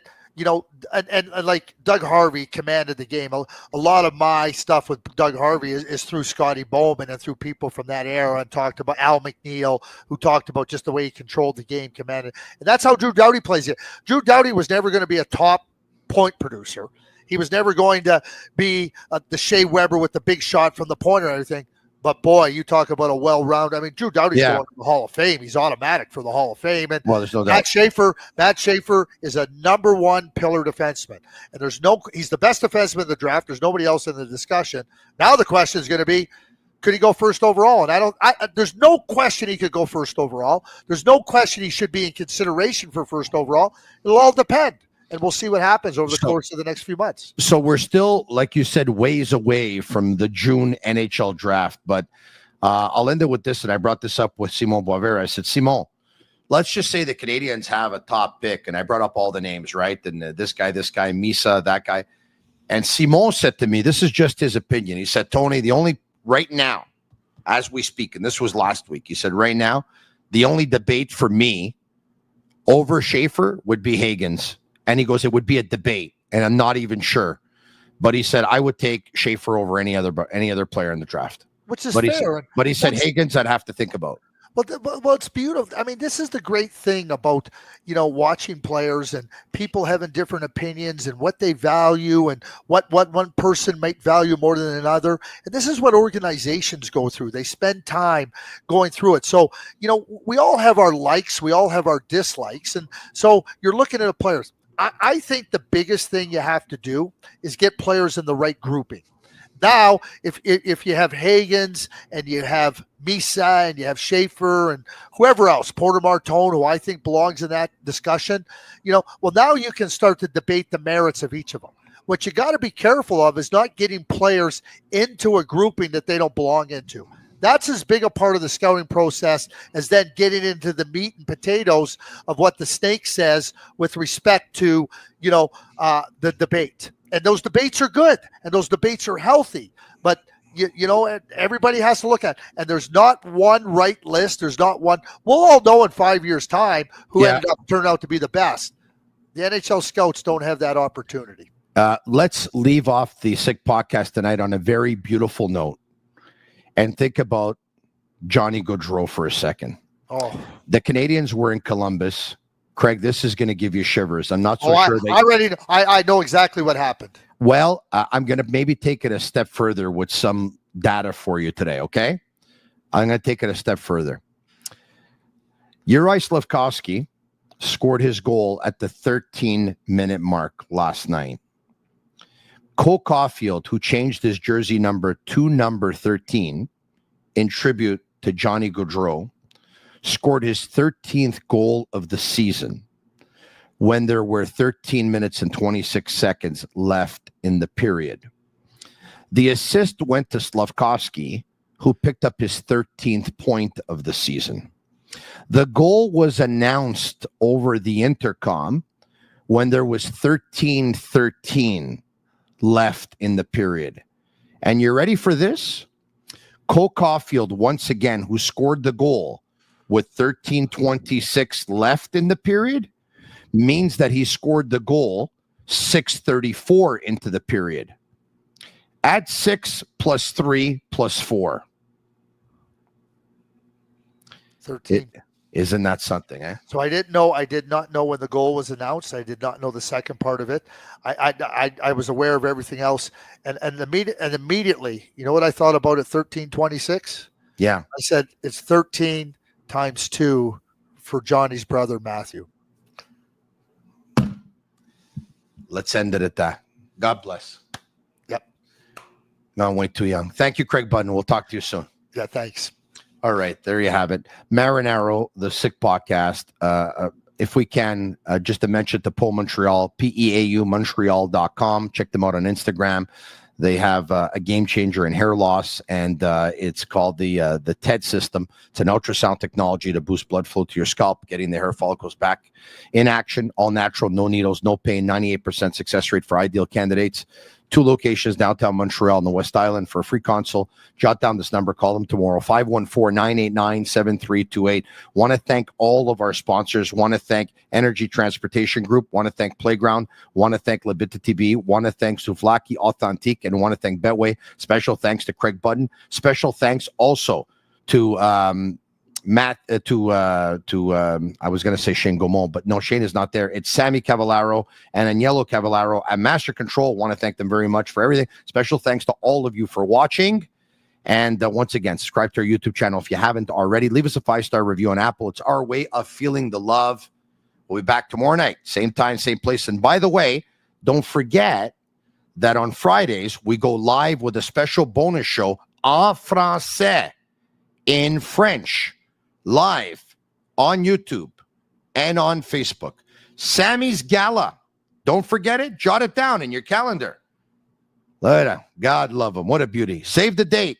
And like Doug Harvey commanded the game. A lot of my stuff with Doug Harvey is through Scotty Bowman and through people from that era, and talked about Al McNeil, who talked about just the way he controlled the game, commanded. And that's how Drew Doughty plays it. Drew Doughty was never going to be a top point producer. He was never going to be the Shea Weber with the big shot from the point or anything. But boy, you talk about a well-rounded. I mean, Drew Doughty's going to the Hall of Fame. He's automatic for the Hall of Fame. And there's no doubt. Matt Schaefer is a number one pillar defenseman, and he's the best defenseman in the draft. There's nobody else in the discussion. Now the question is going to be, could he go first overall? And there's no question he could go first overall. There's no question he should be in consideration for first overall. It'll all depend. And we'll see what happens over the course of the next few months. So we're still, like you said, ways away from the June NHL draft. But I'll end it with this, and I brought this up with Simon Boisvert. I said, Simon, let's just say the Canadiens have a top pick. And I brought up all the names, right? And this guy, Misa, that guy. And Simon said to me, this is just his opinion. He said, Tony, the only, right now, as we speak, and this was last week, he said, right now, the only debate for me over Schaefer would be Hagens. And he goes, it would be a debate, and I'm not even sure. But he said, I would take Schaefer over any other player in the draft. Which is fair. He said Hagens, I'd have to think about. Well, it's beautiful. I mean, this is the great thing about, watching players and people having different opinions and what they value and what one person might value more than another. And this is what organizations go through. They spend time going through it. So, we all have our likes, we all have our dislikes. And so you're looking at the players. I think the biggest thing you have to do is get players in the right grouping. Now, if you have Hagens and you have Misa and you have Schaefer and whoever else, Porter Martone, who I think belongs in that discussion, now you can start to debate the merits of each of them. What you got to be careful of is not getting players into a grouping that they don't belong into. That's as big a part of the scouting process as then getting into the meat and potatoes of what the snake says with respect to, the debate. And those debates are good, and those debates are healthy. But, everybody has to look at it. And there's not one right list. There's not one. We'll all know in 5 years' time who turned out to be the best. The NHL scouts don't have that opportunity. Let's leave off the Sick Podcast tonight on a very beautiful note and think about Johnny Gaudreau for a second. Oh, the Canadiens were in Columbus. Craig, this is going to give you shivers. I'm not so sure. I know exactly what happened. Well, I'm going to maybe take it a step further with some data for you today, okay? I'm going to take it a step further. Juraj Slafkovsky scored his goal at the 13-minute mark last night. Cole Caulfield, who changed his jersey number to number 13 in tribute to Johnny Gaudreau, scored his 13th goal of the season when there were 13 minutes and 26 seconds left in the period. The assist went to Slafkovsky, who picked up his 13th point of the season. The goal was announced over the intercom when there was 13-13 left in the period. And you're ready for this? Cole Caulfield, once again, who scored the goal with 13:26 left in the period, means that he scored the goal 6:34 into the period. Add 6 plus 3 plus 4. 13. Isn't that something, eh? So I did not know when the goal was announced. I did not know the second part of it. I was aware of everything else. And immediately, you know what I thought about it, 13:26? Yeah. I said it's 13 times 2 for Johnny's brother, Matthew. Let's end it at that. God bless. Yep. No, I'm way too young. Thank you, Craig Button. We'll talk to you soon. Yeah, thanks. All right, there you have it. Marinaro, the Sick Podcast. If we can, just to mention to Paul Montreal, PEAU Montreal.com. Check them out on Instagram. They have a game changer in hair loss, and it's called the TED system. It's an ultrasound technology to boost blood flow to your scalp, getting the hair follicles back in action. All natural, no needles, no pain. 98% success rate for ideal candidates. 2 locations, downtown Montreal and the West Island. For a free consult, jot down this number. Call them tomorrow, 514-989-7328. Want to thank all of our sponsors. Want to thank Energy Transportation Group. Want to thank Playground. Want to thank Tibi. Want to thank Souvlaki Authentique. And want to thank Betway. Special thanks to Craig Button. Special thanks also to I was going to say Shane Gaumont, but no, Shane is not there. It's Sammy Cavallaro and Agnello Cavallaro at Master Control. Want to thank them very much for everything. Special thanks to all of you for watching. And once again, subscribe to our YouTube channel if you haven't already. Leave us a 5-star review on Apple. It's our way of feeling the love. We'll be back tomorrow night, same time, same place. And by the way, don't forget that on Fridays, we go live with a special bonus show en français, in French, live on YouTube and on Facebook. Sammy's Gala. Don't forget it. Jot it down in your calendar. God love him. What a beauty. Save the date.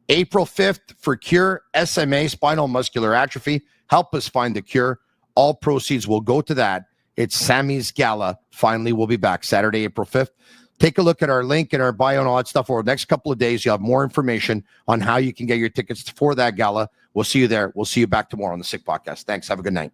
April 5th for Cure SMA, spinal muscular atrophy. Help us find the cure. All proceeds will go to that. It's Sammy's Gala. Finally, we'll be back Saturday, April 5th. Take a look at our link and our bio and all that stuff. Over the next couple of days, you'll have more information on how you can get your tickets for that gala. We'll see you there. We'll see you back tomorrow on the Sick Podcast. Thanks. Have a good night.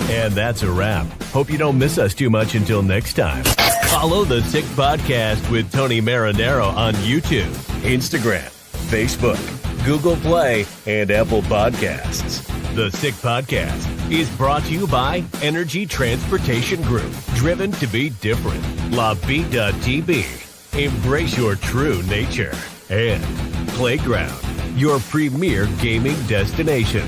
And that's a wrap. Hope you don't miss us too much until next time. Follow the Sick Podcast with Tony Marinaro on YouTube, Instagram, Facebook. Google Play, and Apple Podcasts. The Sick Podcast is brought to you by Energy Transportation Group, driven to be different. LaBita.tb, embrace your true nature. And Playground, your premier gaming destination.